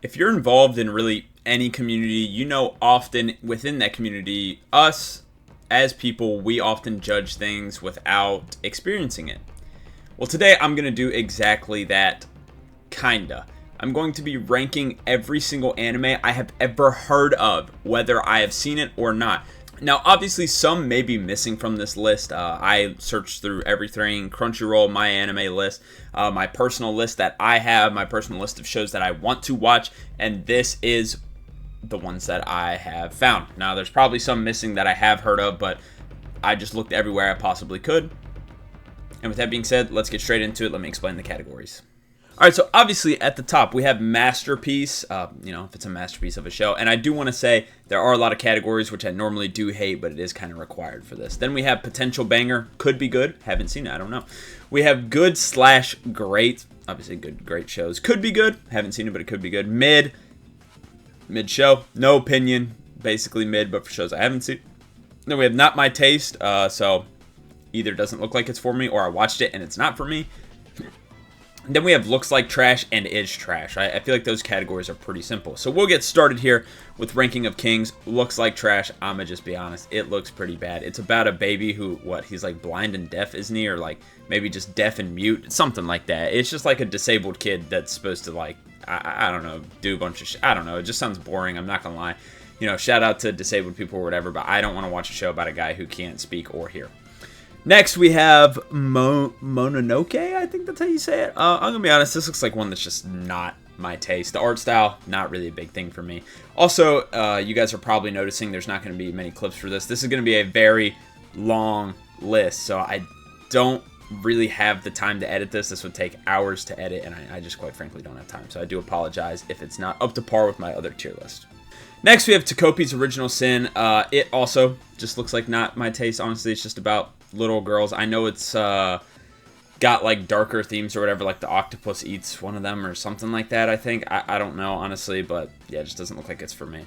If you're involved in really any community, you know often within that community, us as people, we often judge things without experiencing it. Well, today I'm going to do exactly that, kinda. I'm going to be ranking every single anime I have ever heard of, whether I have seen it or not. Now, obviously, some may be missing from this list. I searched through everything, Crunchyroll, my anime list, my personal list that I have, my personal list of shows that I want to watch, and this is the ones that I have found. Now, there's probably some missing that I have heard of, but I just looked everywhere I possibly could. And with that being said, let's get straight into it. Let me explain the categories. Alright, so obviously at the top we have masterpiece, if it's a masterpiece of a show. And I do want to say there are a lot of categories which I normally do hate, but it is kind of required for this. Then we have potential banger, could be good, haven't seen it, I don't know. We have good/great, obviously good, great shows. Could be good, haven't seen it, but it could be good. Mid show, no opinion, basically mid, but for shows I haven't seen. Then we have not my taste, so either doesn't look like it's for me or I watched it and it's not for me. Then we have looks like trash and is trash. I feel like those categories are pretty simple. So we'll get started here with Ranking of Kings. Looks like trash. I'm going to just be honest. It looks pretty bad. It's about a baby who, he's like blind and deaf, isn't he? Or like maybe just deaf and mute. Something like that. It's just like a disabled kid that's supposed to like, I don't know, do a bunch of shit. I don't know. It just sounds boring. I'm not going to lie. Shout out to disabled people or whatever, but I don't want to watch a show about a guy who can't speak or hear. Next, we have Mononoke, I think that's how you say it. I'm going to be honest, this looks like one that's just not my taste. The art style, not really a big thing for me. Also, you guys are probably noticing there's not going to be many clips for this. This is going to be a very long list, so I don't really have the time to edit this. This would take hours to edit, and I just quite frankly don't have time. So I do apologize if it's not up to par with my other tier list. Next, we have Takopi's Original Sin. It also just looks like not my taste. Honestly, it's just about little girls. I know it's got like darker themes or whatever, like the octopus eats one of them or something like that, I think. I don't know, honestly, but yeah, it just doesn't look like it's for me.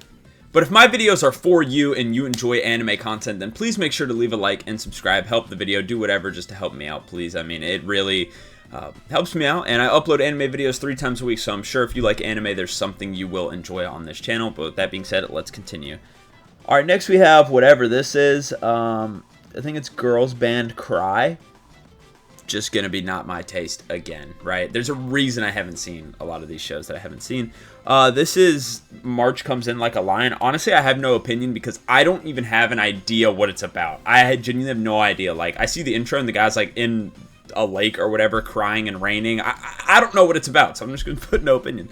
But if my videos are for you and you enjoy anime content, then please make sure to leave a like and subscribe. Help the video, do whatever just to help me out, please. I mean, it really helps me out, and I upload anime videos 3 times a week, so I'm sure if you like anime, there's something you will enjoy on this channel. But with that being said, let's continue. Alright, next we have whatever this is. I think it's Girls Band Cry. Just gonna be not my taste again, right? There's a reason I haven't seen a lot of these shows that I haven't seen. This is March Comes In Like a Lion. Honestly, I have no opinion because I don't even have an idea what it's about. I genuinely have no idea. Like, I see the intro and the guy's like in a lake or whatever, crying and raining. I don't know what it's about, so I'm just gonna put no opinion.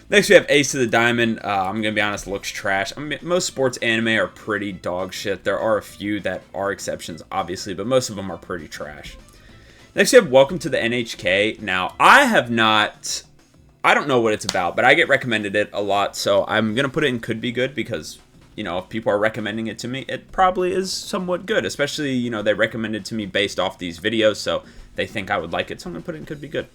Next, we have Ace of the Diamond. I'm going to be honest, looks trash. I mean, most sports anime are pretty dog shit. There are a few that are exceptions, obviously, but most of them are pretty trash. Next, we have Welcome to the NHK. Now, I don't know what it's about, but I get recommended it a lot, so I'm going to put it in could be good because, if people are recommending it to me, it probably is somewhat good, especially, they recommend it to me based off these videos, so they think I would like it, so I'm going to put it in could be good.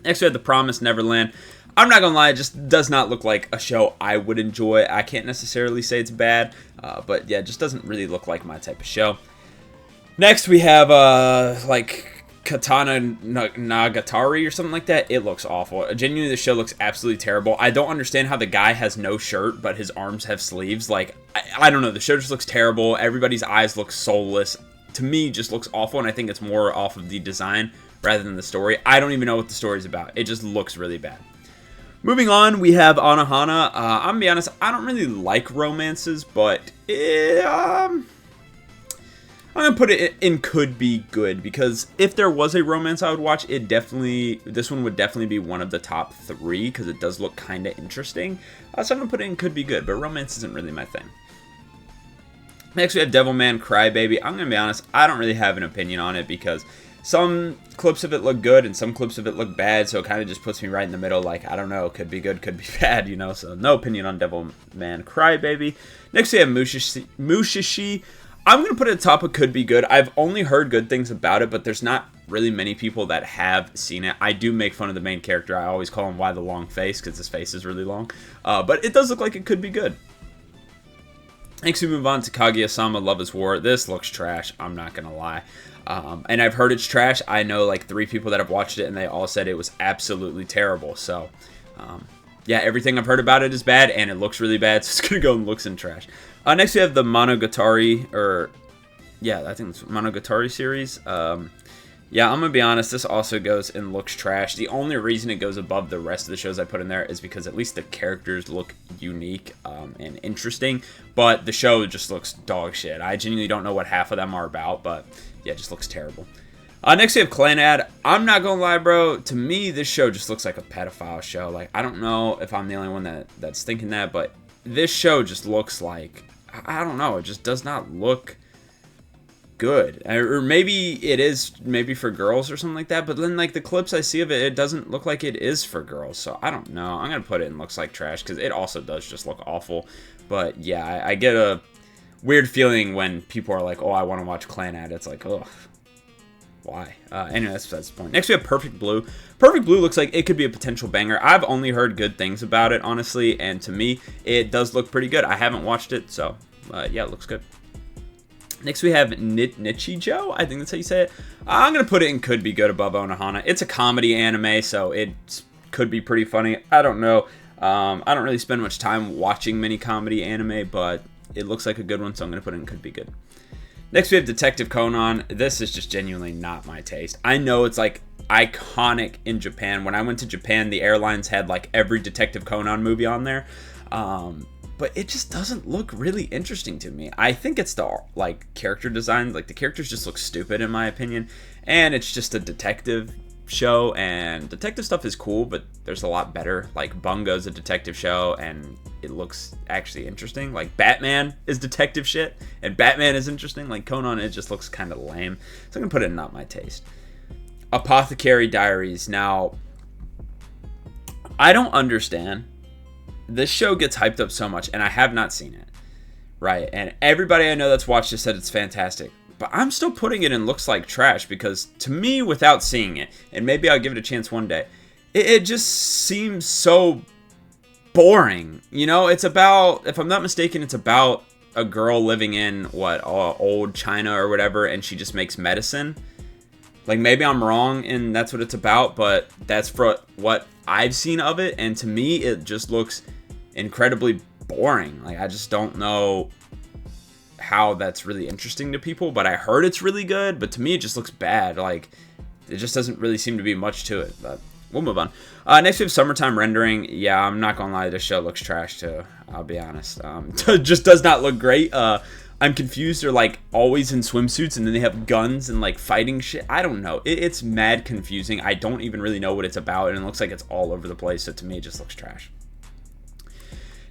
Next, we have The Promised Neverland. I'm not going to lie, it just does not look like a show I would enjoy. I can't necessarily say it's bad, but yeah, it just doesn't really look like my type of show. Next, we have, Katana Nagatari or something like that. It looks awful. Genuinely, the show looks absolutely terrible. I don't understand how the guy has no shirt, but his arms have sleeves. Like, I don't know. The show just looks terrible. Everybody's eyes look soulless. To me, just looks awful, and I think it's more off of the design rather than the story. I don't even know what the story's about. It just looks really bad. Moving on, we have Anohana. I'm going to be honest, I don't really like romances, but I'm going to put it in could be good, because if there was a romance I would watch, this one would definitely be one of the top 3, because it does look kind of interesting. So I'm going to put it in could be good, but romance isn't really my thing. Next, we have Devilman Crybaby. I'm going to be honest, I don't really have an opinion on it, because some clips of it look good and some clips of it look bad, so it kind of just puts me right in the middle, like, I don't know, could be good, could be bad, so no opinion on Devilman Crybaby. Next we have Mushishi. I'm going to put it at the top of could be good. I've only heard good things about it, but there's not really many people that have seen it. I do make fun of the main character. I always call him Why the Long Face, because his face is really long, but it does look like it could be good. Next we move on to Kaguya-sama Love is War. This looks trash, I'm not going to lie. And I've heard it's trash. I know like 3 people that have watched it and they all said it was absolutely terrible. So yeah, everything I've heard about it is bad, and it looks really bad, so it's gonna go in looks and trash. Next we have the Monogatari, or yeah, I think it's Monogatari series. Yeah, I'm gonna be honest, this also goes in looks trash. The only reason it goes above the rest of the shows I put in there is because at least the characters look unique and interesting, but the show just looks dog shit. I genuinely don't know what half of them are about, but yeah, it just looks terrible. Next we have Clannad. I'm not gonna lie, bro. To me, this show just looks like a pedophile show. Like, I don't know if I'm the only one that's thinking that, but this show just looks like, I don't know, it just does not look good. Or maybe it is maybe for girls or something like that, but then like the clips I see of it, it doesn't look like it is for girls. So I don't know. I'm gonna put it in looks like trash because it also does just look awful. But yeah, I get a weird feeling when people are like, oh, I want to watch Clannad. It's like, ugh. Why? Anyway, that's the point. Next, we have Perfect Blue. Perfect Blue looks like it could be a potential banger. I've only heard good things about it, honestly, and to me, it does look pretty good. I haven't watched it, so yeah, it looks good. Next, we have Nichijou. I think that's how you say it. I'm going to put it in could be good above Onohana. It's a comedy anime, so it could be pretty funny. I don't know. I don't really spend much time watching many comedy anime, but it looks like a good one, so I'm going to put it in could be good. Next, we have Detective Conan. This is just genuinely not my taste. I know it's like iconic in Japan. When I went to Japan, the airlines had like every Detective Conan movie on there. But it just doesn't look really interesting to me. I think it's the like character design. Like the characters just look stupid in my opinion. And it's just a detective show, and detective stuff is cool, but there's a lot better. Like Bungo's a detective show and it looks actually interesting. Like Batman is detective shit and Batman is interesting. Like Conan, it just looks kind of lame. So I'm gonna put it in not my taste. Apothecary Diaries. Now, I don't understand. This show gets hyped up so much and I have not seen it. Right? And everybody I know that's watched it said it's fantastic. But I'm still putting it in looks like trash because to me, without seeing it, and maybe I'll give it a chance one day, it just seems so boring. You know, it's about, if I'm not mistaken, it's about a girl living in, old China or whatever, and she just makes medicine. Like, maybe I'm wrong and that's what it's about, but that's for what I've seen of it, and to me, it just looks incredibly boring. Like, I just don't know how that's really interesting to people, but I heard it's really good, but to me it just looks bad. Like, it just doesn't really seem to be much to it, but we'll move on. Next we have Summertime Rendering. Yeah, I'm not gonna lie, this show looks trash too, I'll be honest. Just does not look great. I'm confused. They're like always in swimsuits and then they have guns and like fighting shit. I don't know, it's mad confusing. I don't even really know what it's about, and it looks like it's all over the place, so to me it just looks trash.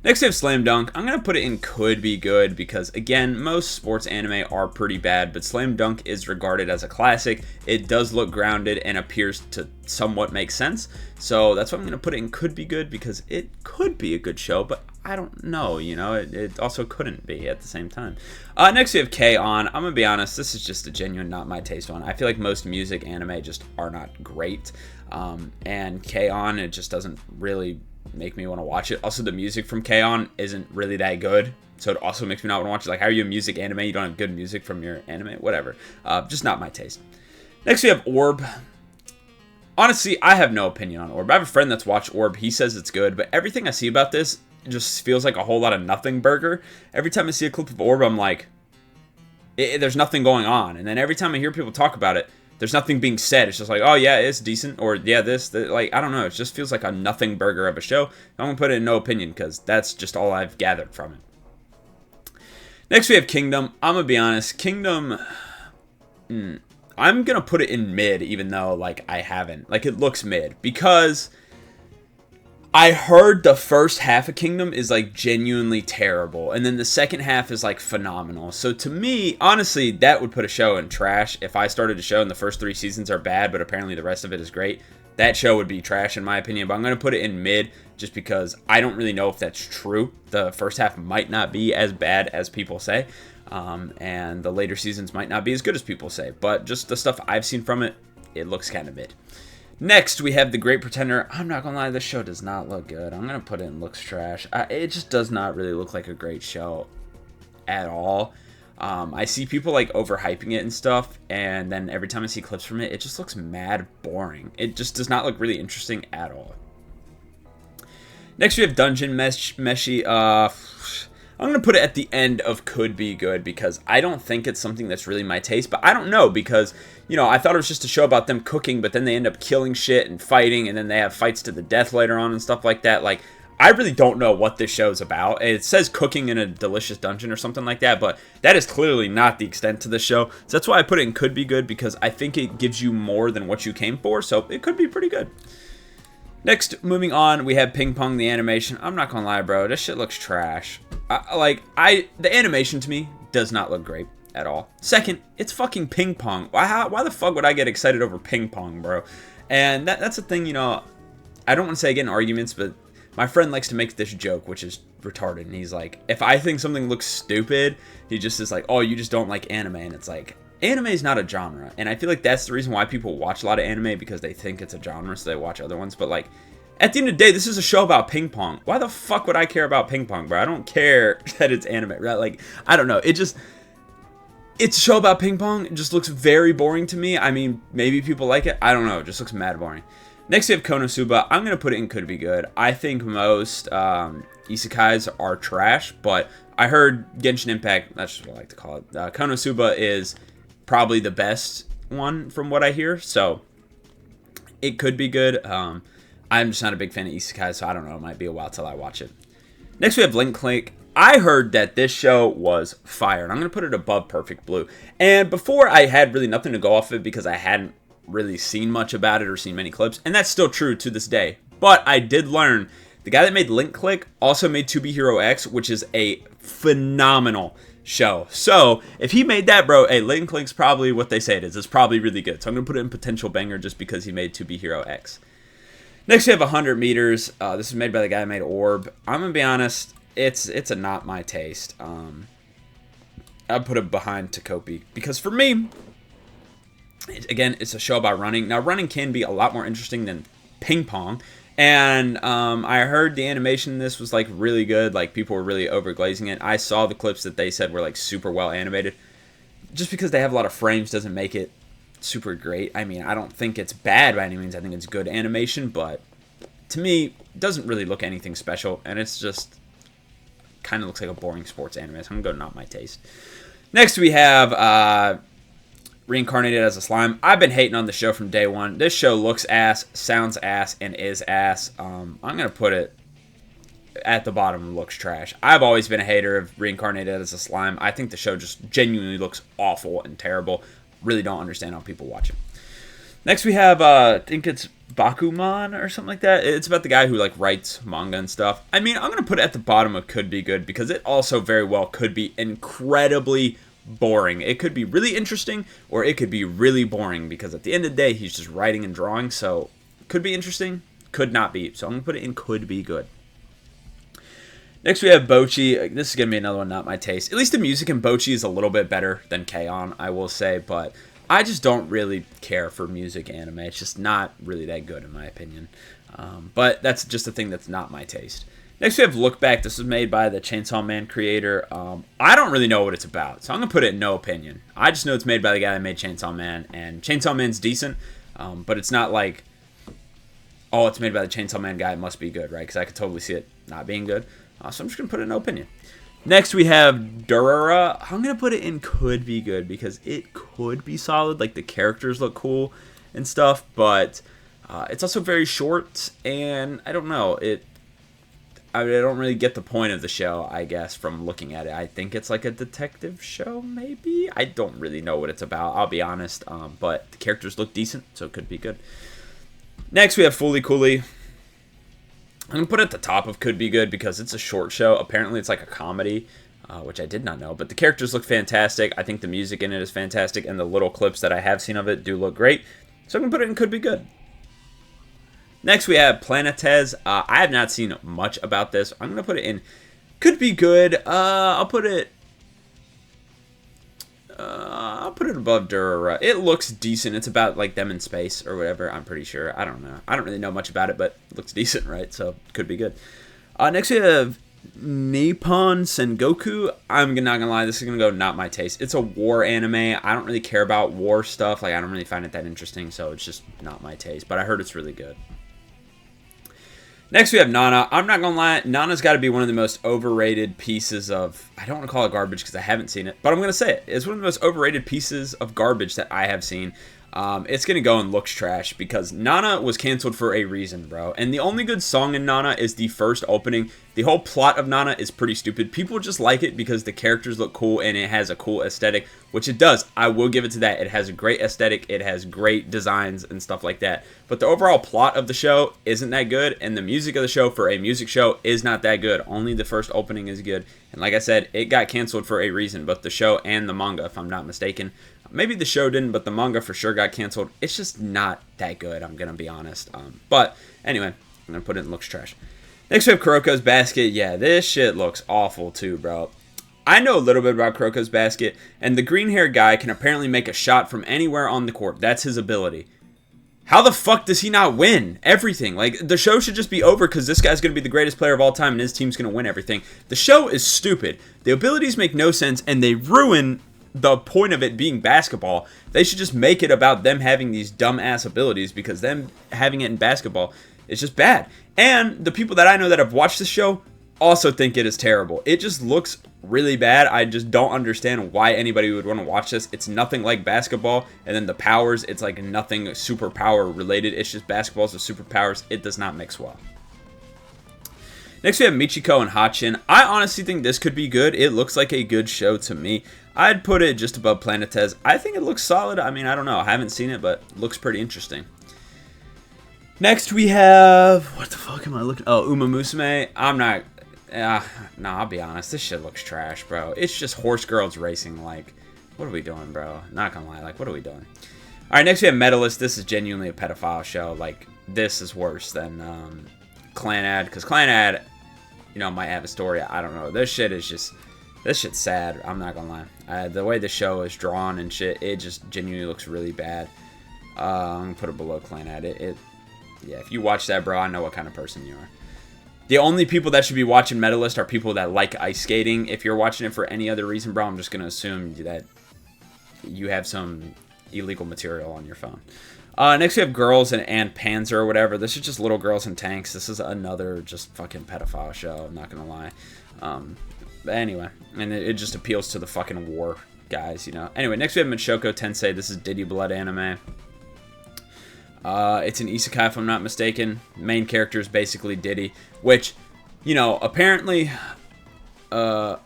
Next we have Slam Dunk. I'm going to put it in could be good because, again, most sports anime are pretty bad, but Slam Dunk is regarded as a classic. It does look grounded and appears to somewhat make sense. So that's why I'm going to put it in could be good because it could be a good show, but I don't know, you know, it also couldn't be at the same time. Next we have K-On! I'm going to be honest, this is just a genuine not my taste one. I feel like most music anime just are not great. And K-On! It just doesn't really make me want to watch it. Also, the music from K-On! Isn't really that good, so it also makes me not want to watch it. Like, how are you a music anime? You don't have good music from your anime? Whatever. Just not my taste. Next, we have Orb. Honestly, I have no opinion on Orb. I have a friend that's watched Orb. He says it's good, but everything I see about this just feels like a whole lot of nothing burger. Every time I see a clip of Orb, I'm like, there's nothing going on. And then every time I hear people talk about it, there's nothing being said. It's just like, oh yeah, it's decent, or yeah, like, I don't know. It just feels like a nothing burger of a show. I'm gonna put it in no opinion because that's just all I've gathered from it. Next, we have Kingdom. I'm gonna be honest, Kingdom, I'm gonna put it in mid, even though like I haven't. Like, it looks mid because I heard the first half of Kingdom is like genuinely terrible, and then the second half is like phenomenal. So to me, honestly, that would put a show in trash. If I started a show and the first 3 seasons are bad, but apparently the rest of it is great, that show would be trash in my opinion. But I'm going to put it in mid just because I don't really know if that's true. The first half might not be as bad as people say, and the later seasons might not be as good as people say. But just the stuff I've seen from it, it looks kind of mid. Next, we have The Great Pretender. I'm not gonna lie, this show does not look good. I'm gonna put it in looks trash. It just does not really look like a great show at all. I see people like overhyping it and stuff, and then every time I see clips from it, it just looks mad boring. It just does not look really interesting at all. Next we have Dungeon Meshi. I'm going to put it at the end of could be good because I don't think it's something that's really my taste, but I don't know because, you know, I thought it was just a show about them cooking, but then they end up killing shit and fighting, and then they have fights to the death later on and stuff like that. Like, I really don't know what this show's about. It says cooking in a delicious dungeon or something like that, but that is clearly not the extent to the show. So that's why I put it in could be good, because I think it gives you more than what you came for, so it could be pretty good. Next, moving on, we have Ping Pong, the animation. I'm not gonna lie, bro, this shit looks trash. The animation to me does not look great at all. Second, it's fucking ping pong. Why the fuck would I get excited over ping pong, bro? And that's the thing, you know, I don't want to say I get in arguments, but my friend likes to make this joke, which is retarded, and he's like, if I think something looks stupid, he just is like, oh, you just don't like anime, and it's like, anime is not a genre, and I feel like that's the reason why people watch a lot of anime, because they think it's a genre, so they watch other ones, but like, at the end of the day, this is a show about ping pong. Why the fuck would I care about ping pong, bro? I don't care that it's anime, right? Like, I don't know, it's a show about ping pong. It just looks very boring to me. I mean, maybe people like it, I don't know, it just looks mad boring. Next, we have Konosuba. I'm going to put it in could be good. I think most isekais are trash, but I heard Genshin Impact, that's what I like to call it, Konosuba is probably the best one from what I hear, so it could be good. I'm just not a big fan of isekais, so I don't know, it might be a while till I watch it. Next, we have Link Clank. I heard that this show was fire, and I'm going to put it above Perfect Blue. And before, I had really nothing to go off of because I hadn't really seen much about it or seen many clips, and that's still true to this day. But I did learn the guy that made Link Click also made To Be Hero X, which is a phenomenal show. So if he made that, bro, hey, Link Click's probably what they say it is. It's probably really good. So I'm gonna put it in potential banger just because he made To Be Hero X. Next we have 100 meters. This is made by the guy that made Orb. I'm gonna be honest, it's a not my taste. I'd put it behind Takopi because for me, again, it's a show about running. Now, running can be a lot more interesting than ping pong. And I heard the animation in this was, like, really good. Like, people were really overglazing it. I saw the clips that they said were, like, super well animated. Just because they have a lot of frames doesn't make it super great. I mean, I don't think it's bad by any means. I think it's good animation. But to me, it doesn't really look anything special. And it's just kind of looks like a boring sports anime. So I'm going to go not my taste. Next, we have Reincarnated as a Slime. I've been hating on the show from day one. This show looks ass, sounds ass, and is ass. I'm going to put it at the bottom, looks trash. I've always been a hater of Reincarnated as a Slime. I think the show just genuinely looks awful and terrible. Really don't understand how people watch it. Next we have, I think it's Bakuman or something like that. It's about the guy who, like, writes manga and stuff. I mean, I'm going to put it at the bottom of could be good because it also very well could be incredibly boring. It could be really interesting or it could be really boring because at the end of the day he's just writing and drawing, so could be interesting, could not be. So I'm gonna put it in could be good. Next we have Bocchi. This is gonna be another one not my taste. At least the music in Bocchi is a little bit better than K-On!, I will say, but I just don't really care for music anime. It's just not really that good in my opinion. But that's just a thing that's not my taste. Next we have Look Back. This was made by the Chainsaw Man creator. I don't really know what it's about, so I'm going to put it in no opinion. I just know it's made by the guy that made Chainsaw Man, and Chainsaw Man's decent, but it's not like, oh, it's made by the Chainsaw Man guy, it must be good, right? Because I could totally see it not being good. So I'm just going to put it in no opinion. Next we have Durara. I'm going to put it in could be good because it could be solid. Like, the characters look cool and stuff, but it's also very short, and I don't know, I don't really get the point of the show, I guess, from looking at it. I think it's like a detective show, maybe? I don't really know what it's about, I'll be honest. But the characters look decent, so it could be good. Next, we have Fooly Cooly. I'm going to put it at the top of could be good because it's a short show. Apparently, it's like a comedy, which I did not know. But the characters look fantastic. I think the music in it is fantastic, and the little clips that I have seen of it do look great. So I'm going to put it in could be good. Next, we have Planetes. I have not seen much about this. I'm going to put it in could be good. I'll put it above Durara. It looks decent. It's about, like, them in space or whatever, I'm pretty sure. I don't know. I don't really know much about it, but it looks decent, right? So, could be good. Next, we have Nippon Sengoku. I'm not going to lie. This is going to go not my taste. It's a war anime. I don't really care about war stuff. Like, I don't really find it that interesting, so it's just not my taste. But I heard it's really good. Next, we have Nana. I'm not going to lie, Nana's got to be one of the most overrated pieces of... I don't want to call it garbage because I haven't seen it, but I'm going to say it. It's one of the most overrated pieces of garbage that I have seen. It's going to go and looks trash because Nana was canceled for a reason, bro. And the only good song in Nana is the first opening. The whole plot of Nana is pretty stupid. People just like it because the characters look cool and it has a cool aesthetic, which it does. I will give it to that. It has a great aesthetic. It has great designs and stuff like that. But the overall plot of the show isn't that good, and the music of the show for a music show is not that good. Only the first opening is good. And like I said, it got canceled for a reason, both the show and the manga, if I'm not mistaken. Maybe the show didn't, but the manga for sure got canceled. It's just not that good, I'm going to be honest. But anyway, I'm going to put it in looks trash. Next we have Kuroko's Basket. Yeah, this shit looks awful too, bro. I know a little bit about Kuroko's Basket, and the green hair guy can apparently make a shot from anywhere on the court. That's his ability. How the fuck does he not win everything? Like, the show should just be over because this guy's going to be the greatest player of all time and his team's going to win everything. The show is stupid. The abilities make no sense, and they ruin the point of it being basketball. They should just make it about them having these dumb-ass abilities because them having it in basketball is just bad. And the people that I know that have watched the show also think it is terrible. It just looks really bad. I just don't understand why anybody would want to watch this. It's nothing like basketball. And then the powers, it's like nothing superpower related. It's just basketballs with superpowers. It does not mix well. Next we have Michiko and Hatchin. I honestly think this could be good. It looks like a good show to me. I'd put it just above Planetes. I think it looks solid. I mean, I don't know. I haven't seen it, but it looks pretty interesting. Next we have... What the fuck am I looking... Oh, Uma Musume. I'm not... no, I'll be honest. This shit looks trash, bro. It's just horse girls racing. Like, what are we doing, bro? Not gonna lie. Like, what are we doing? Alright, next we have Medalist. This is genuinely a pedophile show. Like, this is worse than Clanad. Because Clanad, you know, might have a story. I don't know. This shit is just... This shit's sad. I'm not gonna lie. The way the show is drawn and shit, it just genuinely looks really bad. I'm gonna put it below Clanad. Yeah, if you watch that, bro, I know what kind of person you are. The only people that should be watching Medalist are people that like ice skating. If you're watching it for any other reason, bro, I'm just going to assume that you have some illegal material on your phone. Next we have Girls and Panzer or whatever. This is just little girls in tanks. This is another just fucking pedophile show, I'm not going to lie. But anyway, and it just appeals to the fucking war guys, you know. Anyway, next we have Mushoku Tensei. This is Diddy Blood anime. It's an isekai, if I'm not mistaken. Main character is basically Diddy, which, you know, apparently, you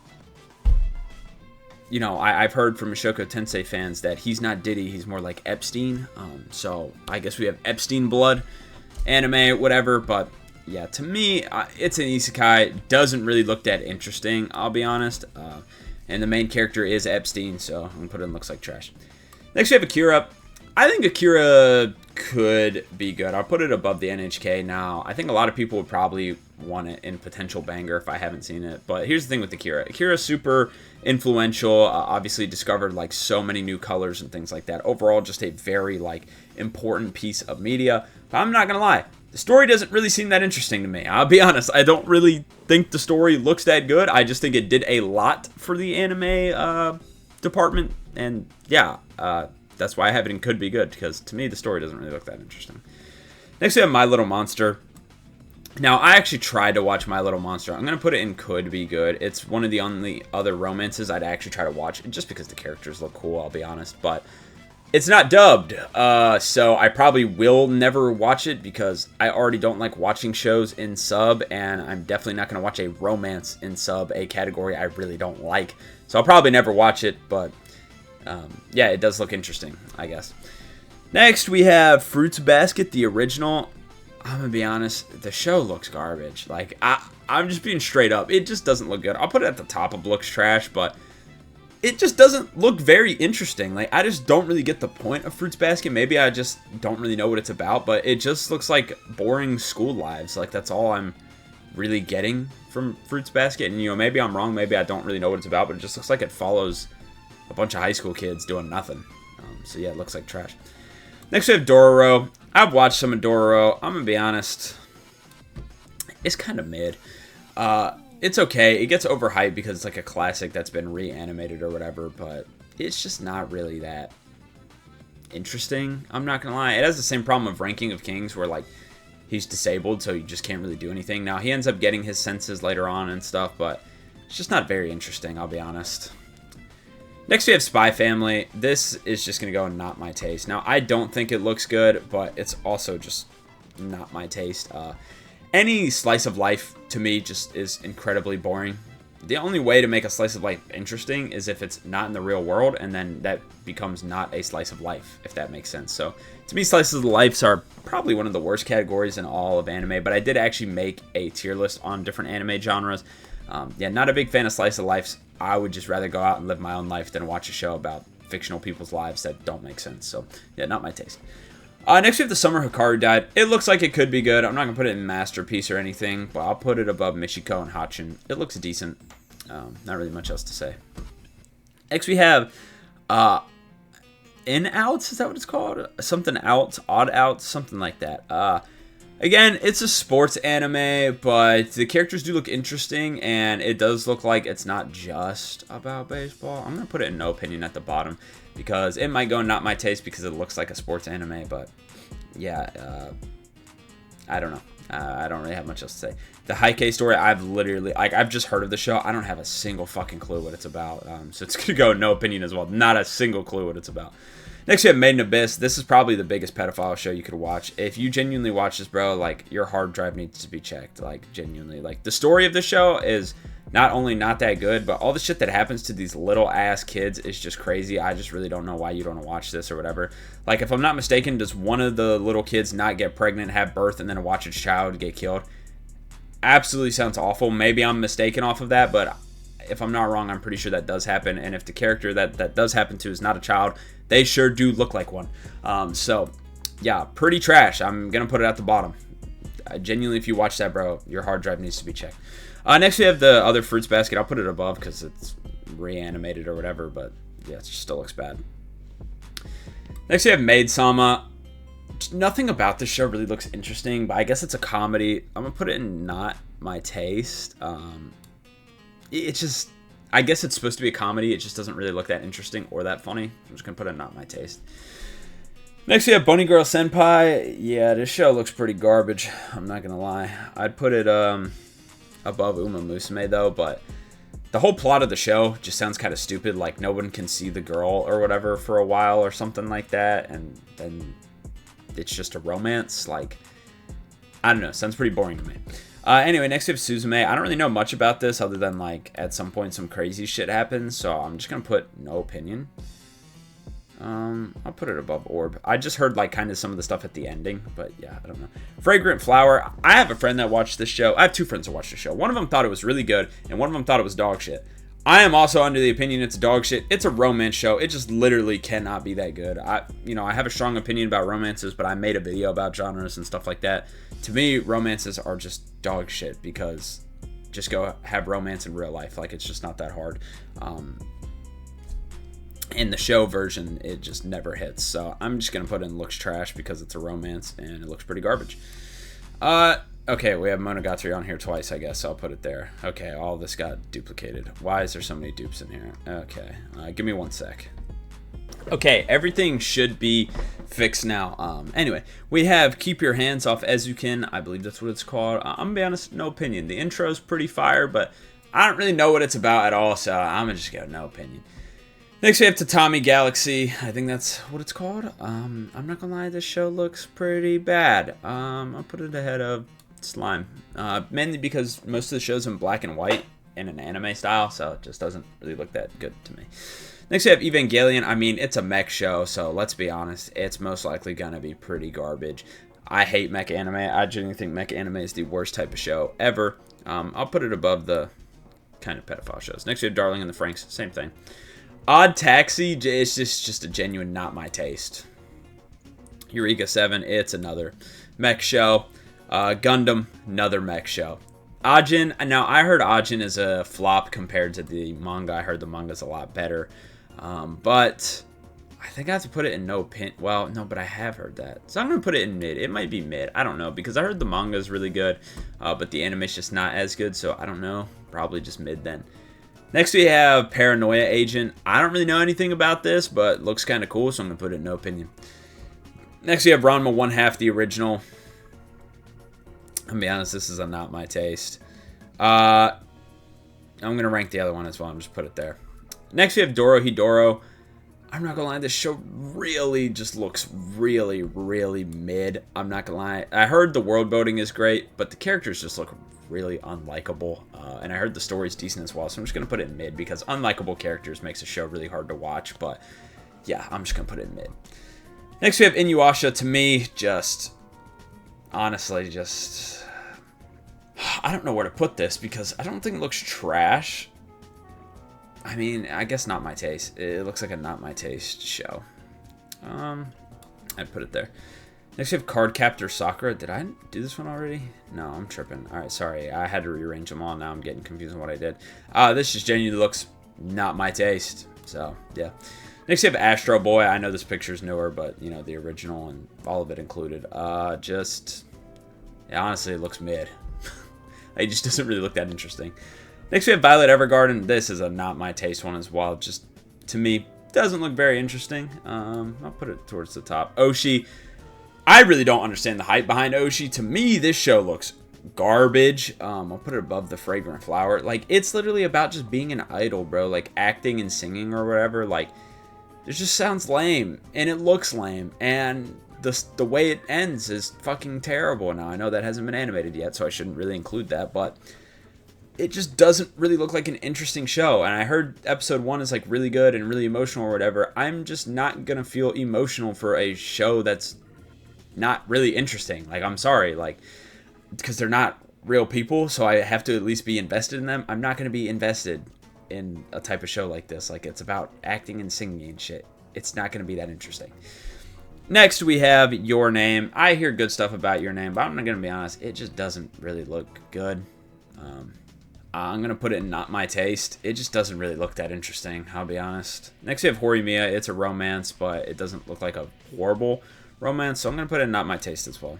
know, I've heard from Mushoku Tensei fans that he's not Diddy, he's more like Epstein. So I guess we have Epstein Blood anime, whatever. But yeah, to me, it's an isekai. Doesn't really look that interesting, I'll be honest. And the main character is Epstein, so I'm gonna put it in looks like trash. Next we have Akira. I think Akira could be good. I'll put it above the NHK now. I think a lot of people would probably want it in potential banger if I haven't seen it. But here's the thing with Akira. Akira's super influential. Obviously discovered like so many new colors and things like that. Overall, just a very like important piece of media. But I'm not gonna lie. The story doesn't really seem that interesting to me. I'll be honest. I don't really think the story looks that good. I just think it did a lot for the anime department. And yeah, that's why I have it in could be good, because to me the story doesn't really look that interesting. Next we have My Little Monster. Now, I actually tried to watch My Little Monster. I'm going to put it in could be good. It's one of the only other romances I'd actually try to watch, just because the characters look cool, I'll be honest. But it's not dubbed, so I probably will never watch it, because I already don't like watching shows in sub, and I'm definitely not going to watch a romance in sub, a category I really don't like. So I'll probably never watch it, but... yeah, it does look interesting, I guess. Next, we have Fruits Basket, the original. I'm gonna be honest, the show looks garbage. Like, I'm just being straight up. It just doesn't look good. I'll put it at the top of looks trash, but it just doesn't look very interesting. Like, I just don't really get the point of Fruits Basket. Maybe I just don't really know what it's about, but it just looks like boring school lives. Like, that's all I'm really getting from Fruits Basket. And, you know, maybe I'm wrong. Maybe I don't really know what it's about, but it just looks like it follows a bunch of high school kids doing nothing. So yeah, it looks like trash. Next we have Dororo. I've watched some of Dororo. I'm gonna be honest, it's kind of mid. It's okay. It gets overhyped because it's like a classic that's been reanimated or whatever, but it's just not really that interesting. I'm not gonna lie. It has the same problem of Ranking of Kings, where like he's disabled, so he just can't really do anything. Now, he ends up getting his senses later on and stuff, but it's just not very interesting, I'll be honest. Next, we have Spy Family. This is just going to go not my taste. Now, I don't think it looks good, but it's also just not my taste. Any slice of life, to me, just is incredibly boring. The only way to make a slice of life interesting is if it's not in the real world, and then that becomes not a slice of life, if that makes sense. So, to me, slices of life are probably one of the worst categories in all of anime, but I did actually make a tier list on different anime genres. Yeah, not a big fan of slice of lives. I would just rather go out and live my own life than watch a show about fictional people's lives that don't make sense. So, yeah, not my taste. Next, we have The Summer Hikaru Died. It looks like it could be good. I'm not going to put it in Masterpiece or anything, but I'll put it above Michiko and Hatchin. It looks decent. Not really much else to say. Next, we have In Outs. Is that what it's called? Something Outs, Odd Outs, something like that. Again, it's a sports anime, but the characters do look interesting, and it does look like it's not just about baseball. I'm going to put it in no opinion at the bottom, because it might go not my taste because it looks like a sports anime, but yeah, I don't know. I don't really have much else to say. The Heike story, I've just heard of the show. I don't have a single fucking clue what it's about, so it's going to go no opinion as well. Not a single clue what it's about. Next, we have Made in Abyss. This is probably the biggest pedophile show you could watch. If you genuinely watch this, bro, like, your hard drive needs to be checked. Like, genuinely. Like, the story of the show is not only not that good, but all the shit that happens to these little-ass kids is just crazy. I just really don't know why you don't want to watch this or whatever. Like, if I'm not mistaken, does one of the little kids not get pregnant, have birth, and then watch its child get killed? Absolutely sounds awful. Maybe I'm mistaken off of that, but if I'm not wrong, I'm pretty sure that does happen. And if the character that does happen to is not a child, they sure do look like one. So, yeah, pretty trash. I'm going to put it at the bottom. Genuinely, if you watch that, bro, your hard drive needs to be checked. Next, we have the other Fruits Basket. I'll put it above because it's reanimated or whatever, but yeah, it still looks bad. Next, we have Maid-sama. Nothing about this show really looks interesting, but I guess it's a comedy. I'm going to put it in not my taste. It's just, I guess it's supposed to be a comedy. It just doesn't really look that interesting or that funny. I'm just going to put it in not my taste. Next, we have Bunny Girl Senpai. Yeah, this show looks pretty garbage. I'm not going to lie. I'd put it above Uma Musume, though, but the whole plot of the show just sounds kind of stupid. Like, no one can see the girl or whatever for a while or something like that, and then it's just a romance. Like, I don't know. Sounds pretty boring to me. Anyway, next we have Suzume. I don't really know much about this other than, like, at some point some crazy shit happens, so I'm just going to put no opinion. I'll put it above Orb. I just heard, like, kind of some of the stuff at the ending, but yeah, I don't know. Fragrant Flower. I have a friend that watched this show. I have two friends that watched the show. One of them thought it was really good, and one of them thought it was dog shit. I am also under the opinion it's dog shit. It's a romance show. It just literally cannot be that good. I have a strong opinion about romances, but I made a video about genres and stuff like that. To me, romances are just dog shit because just go have romance in real life. Like, it's just not that hard. In the show version, it just never hits. So I'm just going to put in looks trash because it's a romance and it looks pretty garbage. Okay, we have Monogatari on here twice, I guess. So I'll put it there. Okay, all this got duplicated. Why is there so many dupes in here? Okay, give me 1 sec. Okay, everything should be fixed now. Anyway, we have Keep Your Hands Off Ezukin. I believe that's what it's called. I'm going to be honest, no opinion. The intro's pretty fire, but I don't really know what it's about at all, so I'm going to just go no opinion. Next, we have Tatami Galaxy. I think that's what it's called. I'm not going to lie, this show looks pretty bad. I'll put it ahead of Slime. Mainly because most of the show's in black and white in an anime style, so it just doesn't really look that good to me. Next, we have Evangelion. I mean, it's a mech show, so let's be honest. It's most likely going to be pretty garbage. I hate mech anime. I genuinely think mech anime is the worst type of show ever. I'll put it above the kind of pedophile shows. Next, we have Darling in the Franxx. Same thing. Odd Taxi is just a genuine not my taste. Eureka 7, it's another mech show. Gundam, another mech show. Ajin, now I heard Ajin is a flop compared to the manga. I heard the manga's a lot better. But I think I have to put it in no opinion. Well, no, but I have heard that. So I'm going to put it in mid. It might be mid. I don't know, because I heard the manga is really good, but the anime's just not as good, so I don't know. Probably just mid then. Next, we have Paranoia Agent. I don't really know anything about this, but looks kind of cool, so I'm going to put it in no opinion. Next, we have Ranma 1/2, the original. I'll be honest, this is a not my taste. I'm going to rank the other one as well. I'm just put it there. Next, we have Dorohedoro. I'm not going to lie, this show really just looks really, really mid. I'm not going to lie. I heard the world building is great, but the characters just look really unlikable. And I heard the story's decent as well, so I'm just going to put it in mid because unlikable characters makes a show really hard to watch. But yeah, I'm just going to put it in mid. Next, we have Inuyasha. To me, honestly, I don't know where to put this because I don't think it looks trash. I mean, I guess not my taste. It looks like a not my taste show. I'd put it there. Next we have Cardcaptor Sakura. Did I do this one already? No, I'm tripping. Alright, sorry. I had to rearrange them all. Now I'm getting confused on what I did. This just genuinely looks not my taste. So, yeah. Next we have Astro Boy. I know this picture's newer, but, you know, the original and all of it included. Yeah, honestly, it looks mid. It just doesn't really look that interesting. Next we have Violet Evergarden. This is a not my taste one as well. Just, to me, doesn't look very interesting. I'll put it towards the top. Oshi. I really don't understand the hype behind Oshi. To me, this show looks garbage. I'll put it above The Fragrant Flower. Like, it's literally about just being an idol, bro. Like, acting and singing or whatever. Like, it just sounds lame. And it looks lame. And the way it ends is fucking terrible. Now, I know that hasn't been animated yet, so I shouldn't really include that. But it just doesn't really look like an interesting show. And I heard episode 1 is, like, really good and really emotional or whatever. I'm just not going to feel emotional for a show that's not really interesting. Like, I'm sorry, like, because they're not real people, so I have to at least be invested in them. I'm not going to be invested in a type of show like this. Like, it's about acting and singing and shit. It's not going to be that interesting. Next, we have Your Name. I hear good stuff about Your Name, but I'm not going to be honest. It just doesn't really look good. I'm going to put it in not my taste. It just doesn't really look that interesting, I'll be honest. Next, we have Horimiya. It's a romance, but it doesn't look like a horrible romance, so I'm going to put it in not my taste as well.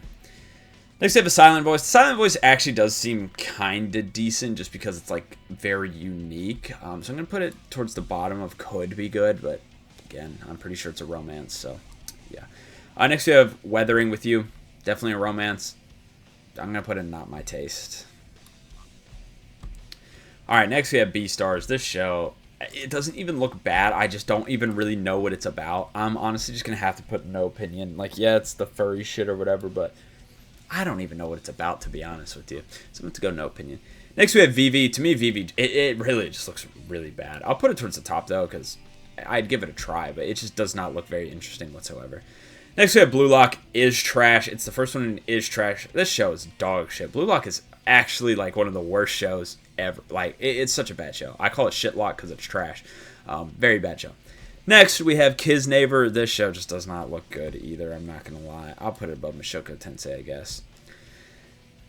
Next, we have a Silent Voice. The Silent Voice actually does seem kind of decent just because it's, like, very unique. So I'm going to put it towards the bottom of could be good, but again, I'm pretty sure it's a romance, so yeah. Next, we have Weathering With You. Definitely a romance. I'm going to put it in not my taste. Alright, next we have Beastars. This show, it doesn't even look bad. I just don't even really know what it's about. I'm honestly just going to have to put no opinion. Like, yeah, it's the furry shit or whatever, but I don't even know what it's about, to be honest with you. So I'm going to go no opinion. Next we have Vivi. To me, Vivi, it really just looks really bad. I'll put it towards the top, though, because I'd give it a try, but it just does not look very interesting whatsoever. Next we have Blue Lock. Is trash. It's the first one in Is trash. This show is dog shit. Blue Lock is actually, like, one of the worst shows ever. Like, it's such a bad show. I call it Shitlock because it's trash. Very bad show. Next, we have Kizneighbor. This show just does not look good either. I'm not going to lie. I'll put it above Mushoku Tensei, I guess.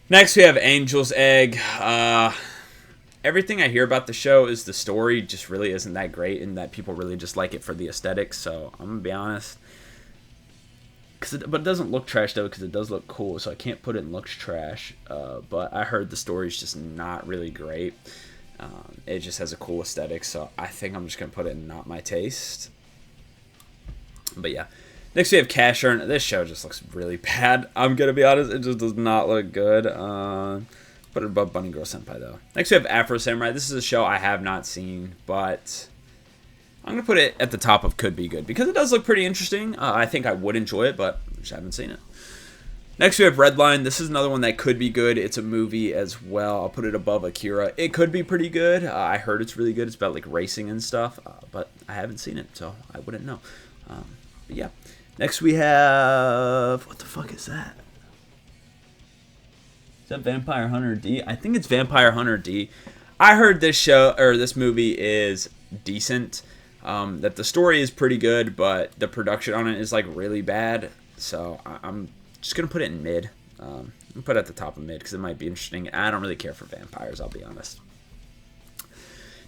Next, we have Angel's Egg. Everything I hear about the show is the story just really isn't that great and that people really just like it for the aesthetics. So, I'm going to be honest. But it doesn't look trash, though, because it does look cool, so I can't put it in looks trash. But I heard the story's just not really great. It just has a cool aesthetic, so I think I'm just going to put it in not my taste. But yeah. Next, we have Cash Earn. This show just looks really bad. I'm going to be honest, it just does not look good. Put it above Bunny Girl Senpai, though. Next, we have Afro Samurai. This is a show I have not seen, but I'm going to put it at the top of could be good because it does look pretty interesting. I think I would enjoy it, but I just haven't seen it. Next, we have Redline. This is another one that could be good. It's a movie as well. I'll put it above Akira. It could be pretty good. I heard it's really good. It's about, like, racing and stuff, but I haven't seen it, so I wouldn't know. But yeah. Next, we have... What the fuck is that? Is that Vampire Hunter D? I think it's Vampire Hunter D. I heard this show, or this movie is decent. That the story is pretty good, but the production on it is, like, really bad. So I'm just going to put it in mid. I'll put it at the top of mid because it might be interesting. I don't really care for vampires, I'll be honest.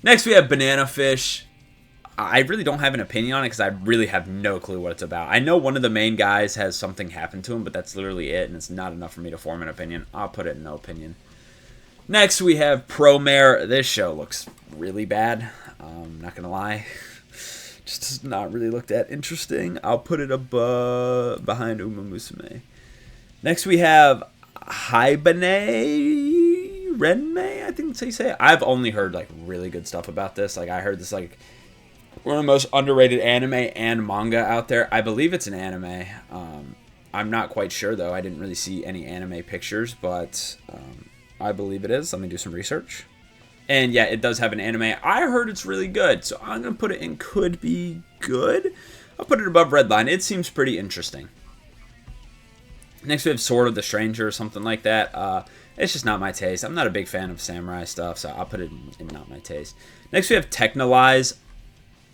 Next, we have Banana Fish. I really don't have an opinion on it because I really have no clue what it's about. I know one of the main guys has something happen to him, but that's literally it, and it's not enough for me to form an opinion. I'll put it in no opinion. Next, we have Promare. This show looks really bad. Not going to lie. Just does not really look that interesting. I'll put it behind Uma Musume. Next, we have Hibane Renmei, I think that's how you say it. I've only heard like really good stuff about this. Like I heard this like one of the most underrated anime and manga out there. I believe it's an anime. I'm not quite sure though. I didn't really see any anime pictures, but I believe it is. Let me do some research. And yeah, it does have an anime. I heard it's really good, so I'm going to put it in could be good. I'll put it above Redline. It seems pretty interesting. Next we have Sword of the Stranger or something like that. It's just not my taste. I'm not a big fan of samurai stuff, so I'll put it in not my taste. Next we have Technolize.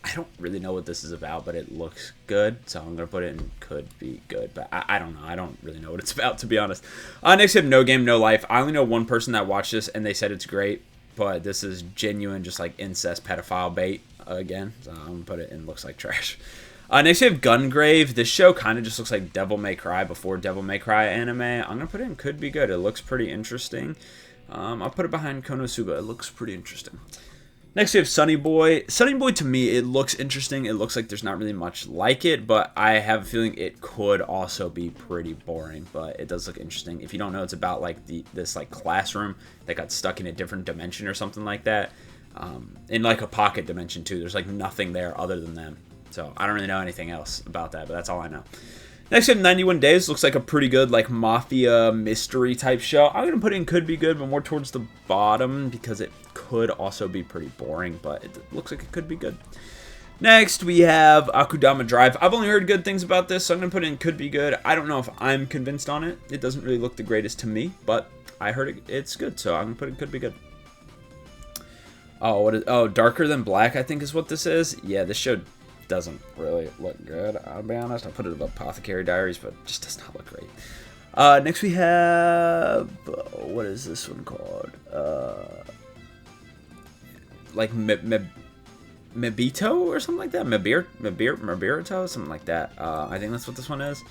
I don't really know what this is about, but it looks good, so I'm going to put it in could be good, but I don't know. I don't really know what it's about, to be honest. Next we have No Game, No Life. I only know one person that watched this, and they said it's great, but this is genuine, just like incest pedophile bait again, so I'm going to put it in looks like trash. Next we have Gungrave. This show kind of just looks like Devil May Cry before Devil May Cry anime. I'm going to put it in could be good. It looks pretty interesting. I'll put it behind Konosuba. It looks pretty interesting. Next we have Sunny Boy. Sunny Boy, to me, it looks interesting. It looks like there's not really much like it, but I have a feeling it could also be pretty boring, but it does look interesting. If you don't know, it's about like this like classroom that got stuck in a different dimension or something like that. In like a pocket dimension too. There's like nothing there other than them. So I don't really know anything else about that, but that's all I know. Next we have 91 Days. Looks like a pretty good like mafia mystery type show. I'm going to put it in could be good, but more towards the bottom because it could also be pretty boring, but it looks like it could be good. Next we have Akudama Drive. I've only heard good things about this, so I'm going to put it in could be good. I don't know if I'm convinced on it. It doesn't really look the greatest to me, but I heard it's good, so I'm going to put it in could be good. Oh, Darker Than Black, I think is what this is. Yeah, this show doesn't really look good, I'll be honest. I'll put it above Apothecary Diaries, but it just does not look great. Next we have, what is this one called? Like Mebito or something like that? Mebirito, something like that. I think that's what this one is.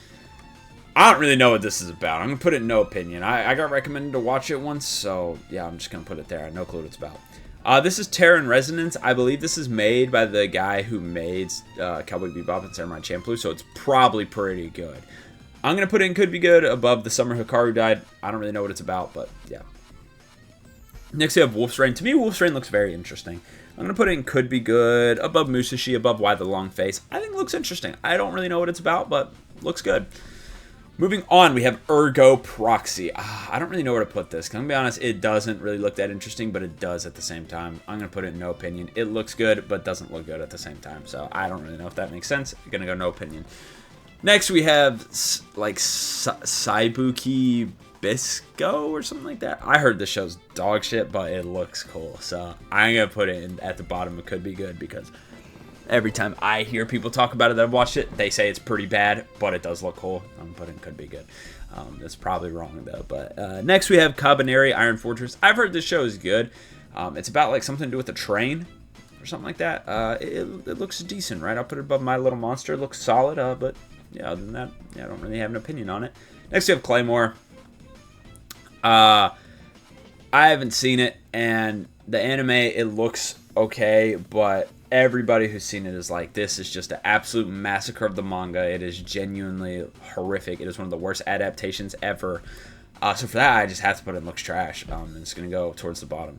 I don't really know what this is about. I'm going to put it in no opinion. I got recommended to watch it once, so yeah, I'm just going to put it there. I have no clue what it's about. This is Terran Resonance. I believe this is made by the guy who made Cowboy Bebop and Samurai Champloo, so it's probably pretty good. I'm going to put it in could be good above The Summer Hikaru Died. I don't really know what it's about, but yeah. Next we have Wolf's Rain. To me, Wolf's Rain looks very interesting. I'm going to put it in could be good, above Musashi, above Why the Long Face. I think it looks interesting. I don't really know what it's about, but looks good. Moving on, we have Ergo Proxy. I don't really know where to put this. I'm going to be honest, it doesn't really look that interesting, but it does at the same time. I'm going to put it in no opinion. It looks good, but doesn't look good at the same time. So I don't really know if that makes sense. I'm going to go no opinion. Next, we have like Saibuki Bisco or something like that. I heard this show's dog shit, but it looks cool. So I'm going to put it in at the bottom. It could be good because every time I hear people talk about it that I've watched it, they say it's pretty bad, but it does look cool. I'm putting could be good. That's probably wrong, though. But next we have Kabaneri Iron Fortress. I've heard this show is good. It's about like something to do with a train or something like that. It looks decent, right? I'll put it above My Little Monster. It looks solid, but yeah, other than that, yeah, I don't really have an opinion on it. Next we have Claymore. I haven't seen it, and the anime, it looks okay, but everybody who's seen it is like, this is just an absolute massacre of the manga. It is genuinely horrific. It is one of the worst adaptations ever. So for that, I just have to put it in looks trash. It's going to go towards the bottom.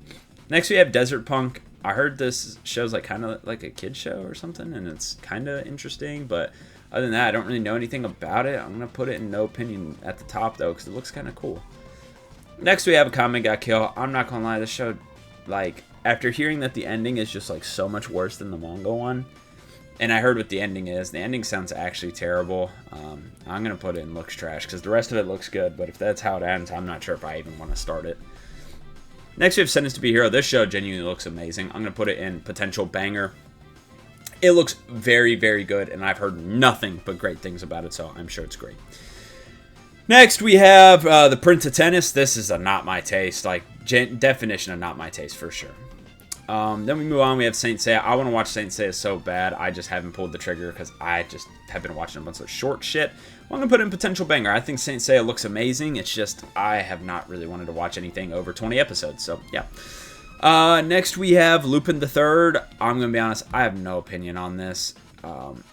Next, we have Desert Punk. I heard this show's like kind of like a kid show or something, and it's kind of interesting, but other than that, I don't really know anything about it. I'm going to put it in no opinion at the top, though, because it looks kind of cool. Next, we have Akame ga Kill. I'm not going to lie, this show, like, after hearing that the ending is just like so much worse than the manga one, and I heard what the ending is, the ending sounds actually terrible. I'm going to put it in looks trash because the rest of it looks good, but if that's how it ends, I'm not sure if I even want to start it. Next, we have Sentence to Be a Hero. This show genuinely looks amazing. I'm going to put it in potential banger. It looks very, very good, and I've heard nothing but great things about it, so I'm sure it's great. Next, we have The Prince of Tennis. This is a not my taste, like definition of not my taste for sure. Then we move on. We have Saint Seiya. I want to watch Saint Seiya so bad. I just haven't pulled the trigger because I just have been watching a bunch of short shit. Well, I'm going to put in potential banger. I think Saint Seiya looks amazing. It's just I have not really wanted to watch anything over 20 episodes. So, yeah. Next, we have Lupin the Third. I'm going to be honest. I have no opinion on this.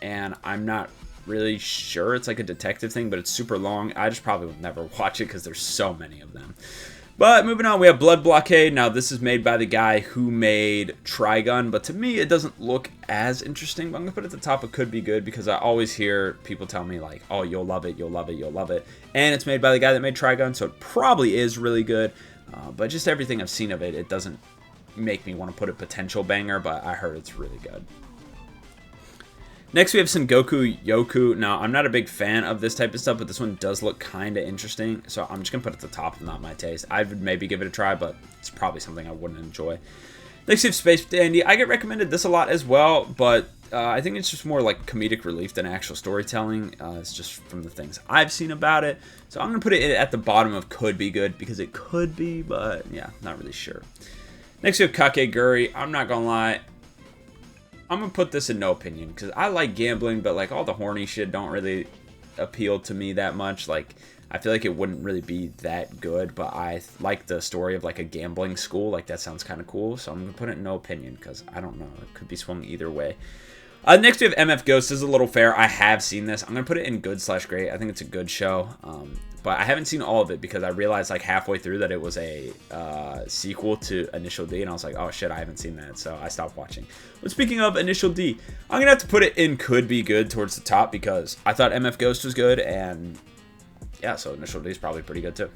And I'm not really sure. It's like a detective thing, but it's super long. I just probably would never watch it because there's so many of them. But moving on, we have Blood Blockade. Now, this is made by the guy who made Trigun, but to me, it doesn't look as interesting. But I'm going to put it at the top of Could Be Good because I always hear people tell me, like, oh, you'll love it, you'll love it, you'll love it. And it's made by the guy that made Trigun, so it probably is really good. But just everything I've seen of it, it doesn't make me want to put a potential banger, but I heard it's really good. Next, we have Sengoku Yoku. Now, I'm not a big fan of this type of stuff, but this one does look kind of interesting, so I'm just going to put it at the top of Not My Taste. I would maybe give it a try, but it's probably something I wouldn't enjoy. Next, we have Space Dandy. I get recommended this a lot as well, but I think it's just more like comedic relief than actual storytelling. It's just from the things I've seen about it. So I'm going to put it at the bottom of Could Be Good, because it could be, but yeah, not really sure. Next, we have Kakegurui. I'm not going to lie. I'm going to put this in no opinion, because I like gambling, but like all the horny shit don't really appeal to me that much. Like, I feel like it wouldn't really be that good, but I like the story of like a gambling school. Like, that sounds kind of cool, so I'm going to put it in no opinion, because I don't know. It could be swung either way. Next, we have MF Ghost. This is a little fair. I have seen this. I'm going to put it in good/great. I think it's a good show. But I haven't seen all of it because I realized like halfway through that it was a sequel to Initial D, and I was like, oh shit, I haven't seen that, so I stopped watching. But speaking of Initial D, I'm gonna have to put it in Could Be Good towards the top because I thought MF Ghost was good, and yeah, so Initial D is probably pretty good too.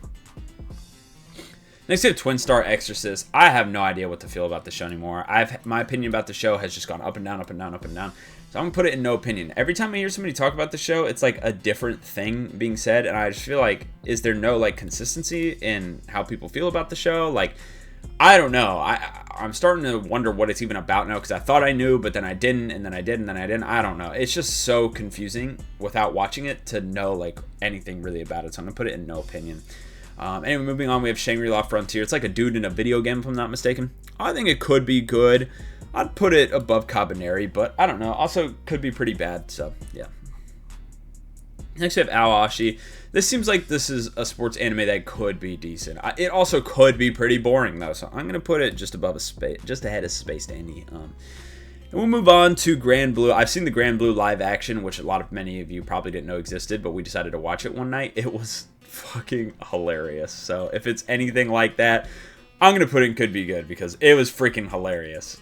Next, we have Twin Star Exorcist. I have no idea what to feel about the show anymore. My opinion about the show has just gone up and down, up and down, up and down. So I'm going to put it in no opinion. Every time I hear somebody talk about the show, it's like a different thing being said. And I just feel like, is there no like consistency in how people feel about the show? Like, I don't know. I'm starting to wonder what it's even about now, because I thought I knew, but then I didn't, and then I did, and then I didn't. I don't know. It's just so confusing without watching it to know like anything really about it. So I'm going to put it in no opinion. Anyway, moving on, we have Shangri-La Frontier. It's like a dude in a video game, if I'm not mistaken. I think it could be good. I'd put it above Kabaneri, but I don't know. Also, could be pretty bad, so yeah. Next, we have Aoashi. This seems like this is a sports anime that could be decent. It also could be pretty boring, though, so I'm going to put it just above just ahead of Space Dandy. And we'll move on to Grand Blue. I've seen the Grand Blue live action, which many of you probably didn't know existed, but we decided to watch it one night. It was fucking hilarious. So if it's anything like that, I'm going to put it in Could Be Good because it was freaking hilarious.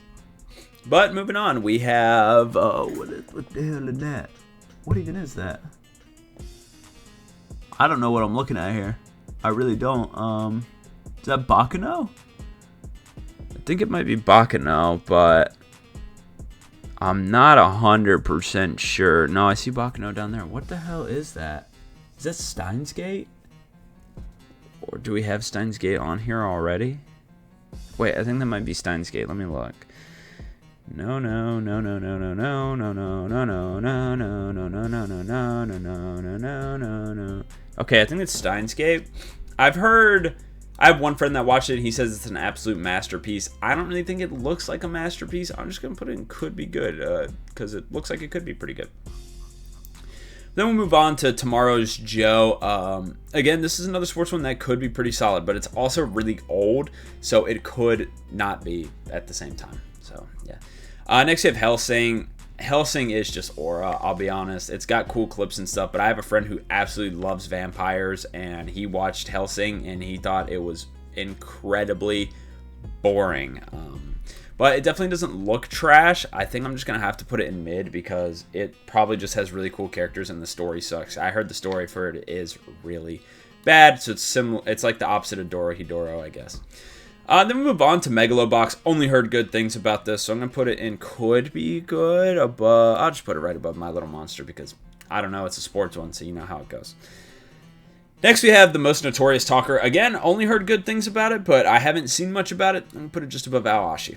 But moving on, we have, what the hell is that? What even is that? I don't know what I'm looking at here. I really don't. Is that Baccano? I think it might be Baccano, but I'm not 100% sure. No, I see Baccano down there. What the hell is that? Is that Steins Gate? Or do we have Steins Gate on here already? Wait, I think that might be Steins Gate. Let me look. No. Okay, I think it's Steins Gate. I have one friend that watched it, and he says it's an absolute masterpiece. I don't really think it looks like a masterpiece. I'm just going to put it in Could Be Good, because it looks like it could be pretty good. Then we'll move on to Tomorrow's Joe. Again, this is another sports one that could be pretty solid, but it's also really old, so it could not be at the same time. So, yeah. Next, we have Hellsing. Hellsing is just aura, I'll be honest. It's got cool clips and stuff, but I have a friend who absolutely loves vampires, and he watched Hellsing, and he thought it was incredibly boring. But it definitely doesn't look trash. I think I'm just going to have to put it in mid because it probably just has really cool characters and the story sucks. I heard the story for it is really bad, so it's similar. It's like the opposite of Dorohedoro, I guess. Then we move on to Megalobox. Only heard good things about this, so I'm going to put it in Could Be Good. I'll just put it right above My Little Monster because, I don't know, it's a sports one, so you know how it goes. Next, we have The Most Notorious Talker. Again, only heard good things about it, but I haven't seen much about it. I'm going to put it just above Aoashi.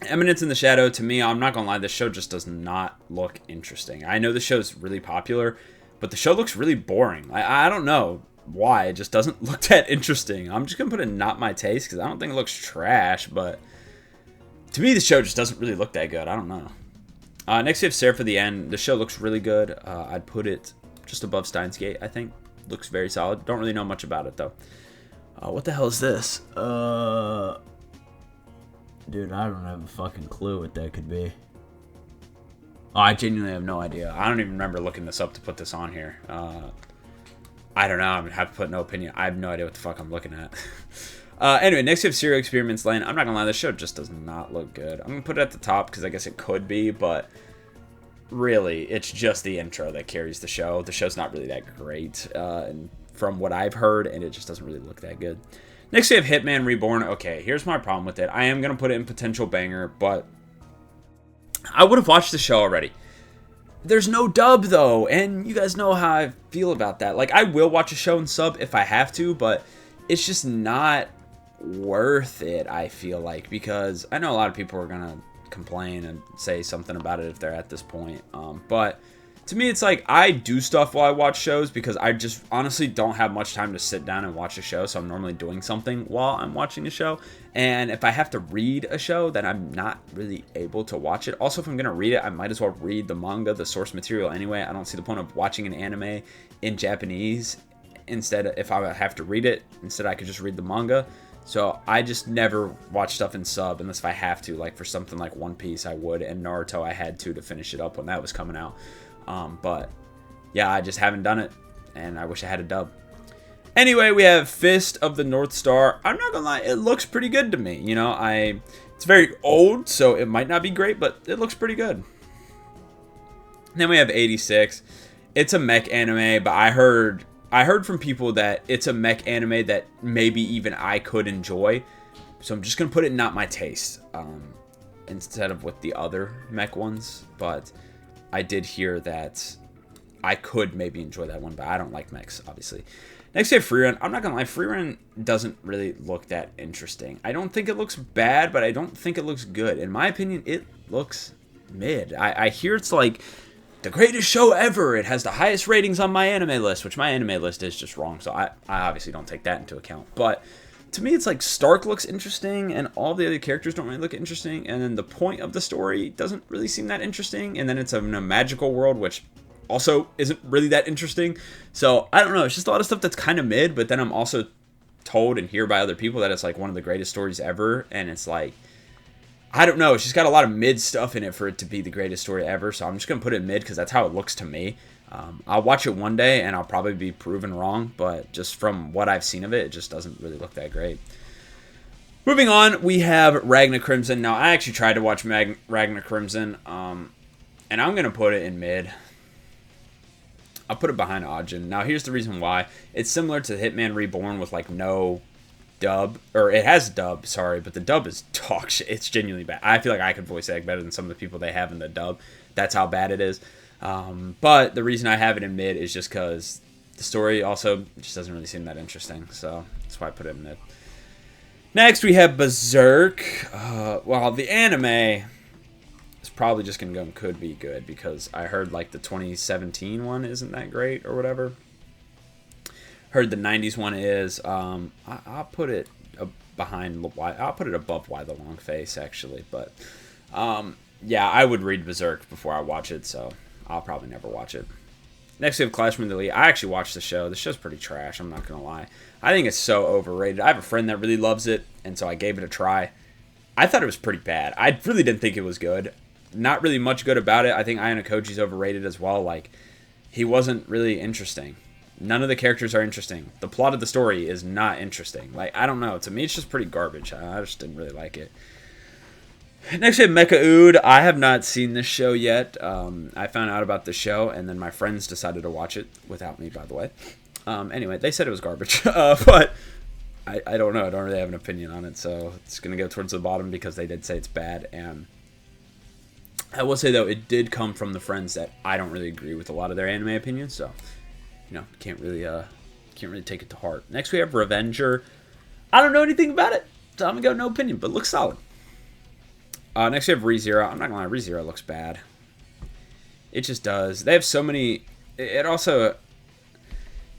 Eminence in the Shadow, to me, I'm not going to lie, this show just does not look interesting. I know the show's really popular, but the show looks really boring. I don't know why. It just doesn't look that interesting. I'm just going to put it in Not My Taste because I don't think it looks trash, but to me, the show just doesn't really look that good. I don't know. Next, we have Seraph of the End. The show looks really good. I'd put it just above Steins Gate, I think. Looks very solid. Don't really know much about it, though. What the hell is this? Dude, I don't have a fucking clue what that could be. Oh, I genuinely have no idea. I don't even remember looking this up to put this on here. I don't know. I'm going to have to put no opinion. I have no idea what the fuck I'm looking at. Anyway, next we have Serial Experiments Lain. I'm not going to lie, this show just does not look good. I'm going to put it at the top because I guess it could be, but really, it's just the intro that carries the show. The show's not really that great, and from what I've heard, and it just doesn't really look that good. Next we have Hitman Reborn. Okay, here's my problem with it. I am going to put it in potential banger, but I would have watched the show already. There's no dub, though, and you guys know how I feel about that. Like, I will watch a show in sub if I have to, but it's just not worth it, I feel like, because I know a lot of people are going to complain and say something about it if they're at this point, but to me, it's like, I do stuff while I watch shows because I just honestly don't have much time to sit down and watch a show, so I'm normally doing something while I'm watching a show. And if I have to read a show, then I'm not really able to watch it. Also, if I'm going to read it, I might as well read the manga, the source material anyway. I don't see the point of watching an anime in Japanese instead. If I have to read it, instead I could just read the manga. So I just never watch stuff in sub unless if I have to. Like for something like One Piece, I would, and Naruto, I had to finish it up when that was coming out. But yeah, I just haven't done it, and I wish I had a dub. Anyway, we have Fist of the North Star. I'm not gonna lie, it looks pretty good to me. You know, it's very old, so it might not be great, but it looks pretty good. Then we have 86. It's a mech anime, but I heard from people that it's a mech anime that maybe even I could enjoy. So I'm just gonna put it not my taste, instead of with the other mech ones, but I did hear that I could maybe enjoy that one, but I don't like mechs, obviously. Next, we have Freerun. I'm not going to lie, Freerun doesn't really look that interesting. I don't think it looks bad, but I don't think it looks good. In my opinion, it looks mid. I hear it's like the greatest show ever. It has the highest ratings on my anime list, which my anime list is just wrong, so I obviously don't take that into account. But to me, it's like Stark looks interesting, and all the other characters don't really look interesting, and then the point of the story doesn't really seem that interesting, and then it's in a magical world, which also isn't really that interesting. So, I don't know, it's just a lot of stuff that's kind of mid, but then I'm also told and hear by other people that it's like one of the greatest stories ever, and it's like, I don't know, it's just got a lot of mid stuff in it for it to be the greatest story ever, so I'm just going to put it mid because that's how it looks to me. I'll watch it one day and I'll probably be proven wrong, but just from what I've seen of it, it just doesn't really look that great. Moving on, we have Ragna Crimson. Now, I actually tried to watch Ragna Crimson, and I'm going to put it in mid. I'll put it behind Ajin. Now, here's the reason why. It's similar to Hitman Reborn with, like, no dub, or it has dub, sorry, but the dub is dog shit. It's genuinely bad. I feel like I could voice act better than some of the people they have in the dub. That's how bad it is. But the reason I have it in mid is just because the story also just doesn't really seem that interesting. So that's why I put it in mid. Next, we have Berserk. Well, the anime is probably just going to go and could be good because I heard like the 2017 one isn't that great or whatever. Heard the 90s one is. I'll put it behind. I'll put it above Why the Long Face actually, but yeah, I would read Berserk before I watch it, so I'll probably never watch it. Next, we have Clash of the Elite. I actually watched the show. The show's pretty trash, I'm not going to lie. I think it's so overrated. I have a friend that really loves it, and so I gave it a try. I thought it was pretty bad. I really didn't think it was good. Not really much good about it. I think Ayano Koji's overrated as well. Like, he wasn't really interesting. None of the characters are interesting. The plot of the story is not interesting. Like, I don't know. To me, it's just pretty garbage. I just didn't really like it. Next, we have Mecha Ood. I have not seen this show yet. I found out about the show, and then my friends decided to watch it without me, by the way. Anyway, they said it was garbage, but I don't know. I don't really have an opinion on it, so it's going to go towards the bottom because they did say it's bad. And I will say, though, it did come from the friends that I don't really agree with a lot of their anime opinions, so, you know, can't really take it to heart. Next, we have Revenger. I don't know anything about it, so I'm going to go no opinion, but it looks solid. Next we have ReZero. I'm not gonna lie, ReZero looks bad. It just does. They have so many. It also,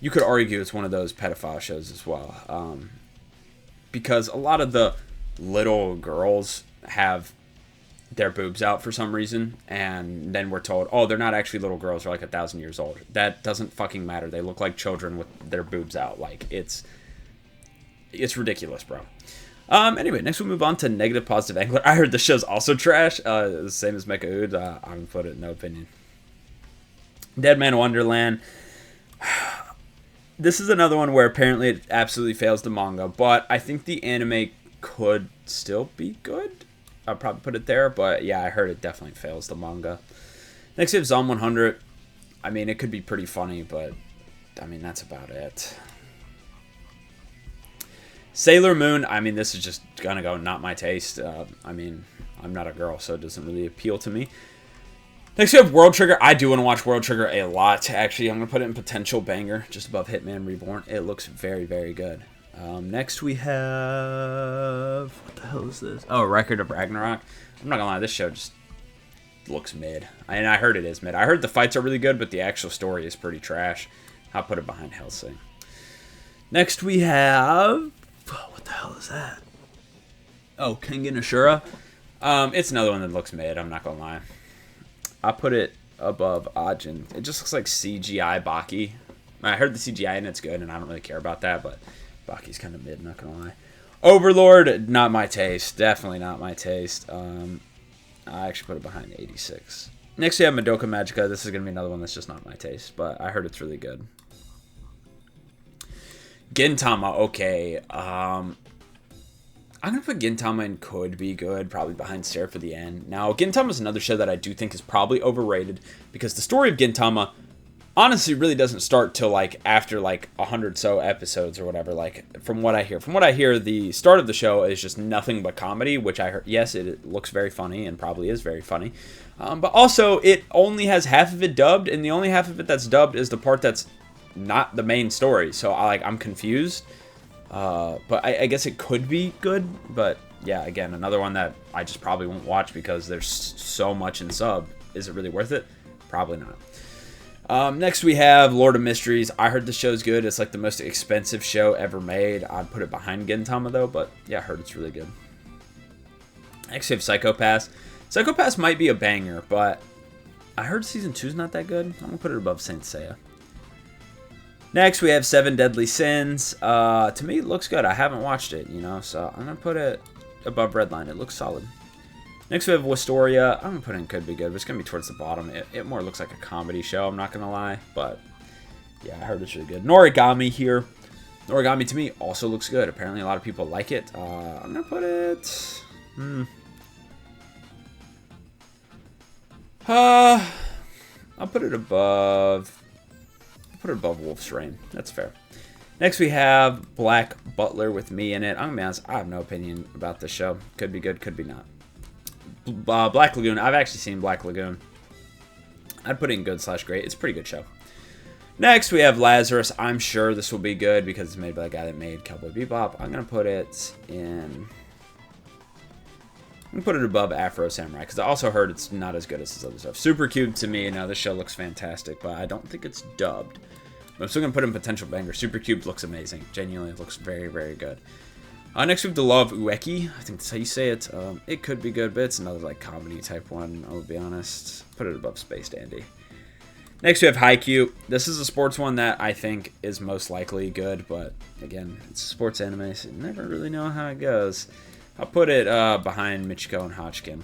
you could argue it's one of those pedophile shows as well, because a lot of the little girls have their boobs out for some reason, and then we're told, oh, they're not actually little girls; they're like 1,000 years old. That doesn't fucking matter. They look like children with their boobs out. Like it's ridiculous, bro. Anyway, next we'll move on to Negative Positive Angler. I heard the show's also trash. The same as Mecha Ood. I'm gonna put it no opinion. Dead Man Wonderland. This is another one where apparently it absolutely fails the manga, but I think the anime could still be good. I'll probably put it there, but yeah, I heard it definitely fails the manga. Next we have Zom 100. I mean, it could be pretty funny, but I mean, that's about it. Sailor Moon, I mean, this is just gonna go not my taste. I mean, I'm not a girl, so it doesn't really appeal to me. Next we have World Trigger. I do want to watch World Trigger a lot. Actually, I'm going to put it in potential banger, just above Hitman Reborn. It looks very, very good. Next we have... What the hell is this? Oh, Record of Ragnarok. I'm not going to lie, this show just looks mid. And I heard it is mid. I heard the fights are really good, but the actual story is pretty trash. I'll put it behind Hellsing. Next we have... What the hell is that? Oh, Kengan Ashura. It's another one that looks mid, I'm not going to lie. I put it above Ajin. It just looks like CGI Baki. I heard the CGI and it's good, and I don't really care about that, but Baki's kind of mid, not gonna lie. Overlord, not my taste. Definitely not my taste. I actually put it behind 86. Next we have Madoka Magica. This is gonna be another one that's just not my taste, but I heard it's really good. Gintama, okay. I'm going to put Gintama in could be good, probably behind Stare for the End. Now, Gintama is another show that I do think is probably overrated, because the story of Gintama honestly really doesn't start till, like, after, like, 100 so episodes or whatever, like, from what I hear. From what I hear, the start of the show is just nothing but comedy, which I heard, yes, it looks very funny and probably is very funny. But also, it only has half of it dubbed, and the only half of it that's dubbed is the part that's not the main story. So, I'm confused. But I guess it could be good, but yeah, again, another one that I just probably won't watch because there's so much in sub. Is it really worth it? Probably not. Next we have Lord of Mysteries. I heard the show's good. It's like the most expensive show ever made. I'd put it behind Gintama though, but yeah, I heard it's really good. Next we have Psycho Pass. Psycho Pass might be a banger, but I heard season 2's not that good. I'm gonna put it above Saint Seiya. Next, we have Seven Deadly Sins. To me, it looks good. I haven't watched it, you know, so I'm going to put it above Redline. It looks solid. Next, we have Wistoria. I'm going to put it in could be good, but it's going to be towards the bottom. It more looks like a comedy show, I'm not going to lie, but yeah, I heard it's really good. Noragami here. Noragami, to me, also looks good. Apparently, a lot of people like it. I'm going to put it... I'll put it above... Put it above Wolf's Rain. That's fair. Next we have Black Butler with me in it. I'm gonna be honest, I have no opinion about this show. Could be good, could be not. Black Lagoon. I've actually seen Black Lagoon. I'd put it in good / great. It's a pretty good show. Next we have Lazarus. I'm sure this will be good because it's made by the guy that made Cowboy Bebop. I'm gonna put it in... I'm gonna put it above Afro Samurai because I also heard it's not as good as this other stuff. Supercube, to me, now this show looks fantastic, but I don't think it's dubbed. But I'm still gonna put in potential banger. Supercube looks amazing. Genuinely, it looks very, very good. Next we have The Law of Ueki. I think that's how you say it. It could be good, but it's another like comedy type one. I'll be honest. Put it above Space Dandy. Next we have Haikyuu. This is a sports one that I think is most likely good, but again, it's a sports anime, so you never really know how it goes. I'll put it behind Michiko and Hodgkin.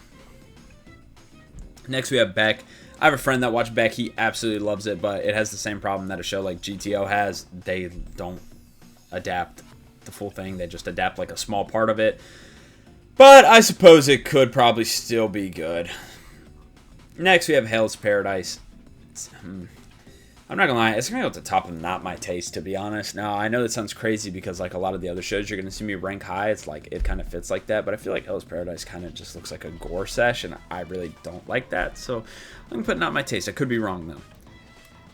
Next we have Beck. I have a friend that watched Beck. He absolutely loves it, but it has the same problem that a show like GTO has. They don't adapt the full thing. They just adapt like a small part of it. But I suppose it could probably still be good. Next we have Hell's Paradise. I'm not gonna lie, it's gonna go at the top of not my taste, to be honest. Now, I know that sounds crazy because like a lot of the other shows you're gonna see me rank high, it's like it kind of fits like that, but I feel like Hell's Paradise kind of just looks like a gore sesh, and I really don't like that, so I'm gonna put not my taste. I could be wrong though.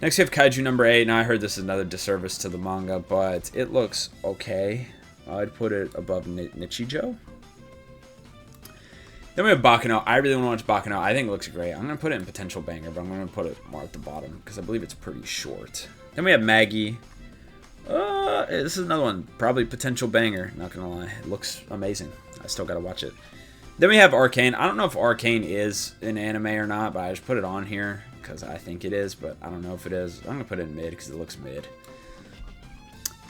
Next we have Kaiju number 8. Now I heard this is another disservice to the manga, but it looks okay. I'd put it above Nichijou. Then we have Baccano. I really want to watch Baccano. I think it looks great. I'm going to put it in potential banger, but I'm going to put it more at the bottom because I believe it's pretty short. Then we have Maggie. This is another one. Probably potential banger. Not going to lie. It looks amazing. I still got to watch it. Then we have Arcane. I don't know if Arcane is an anime or not, but I just put it on here because I think it is, but I don't know if it is. I'm going to put it in mid because it looks mid.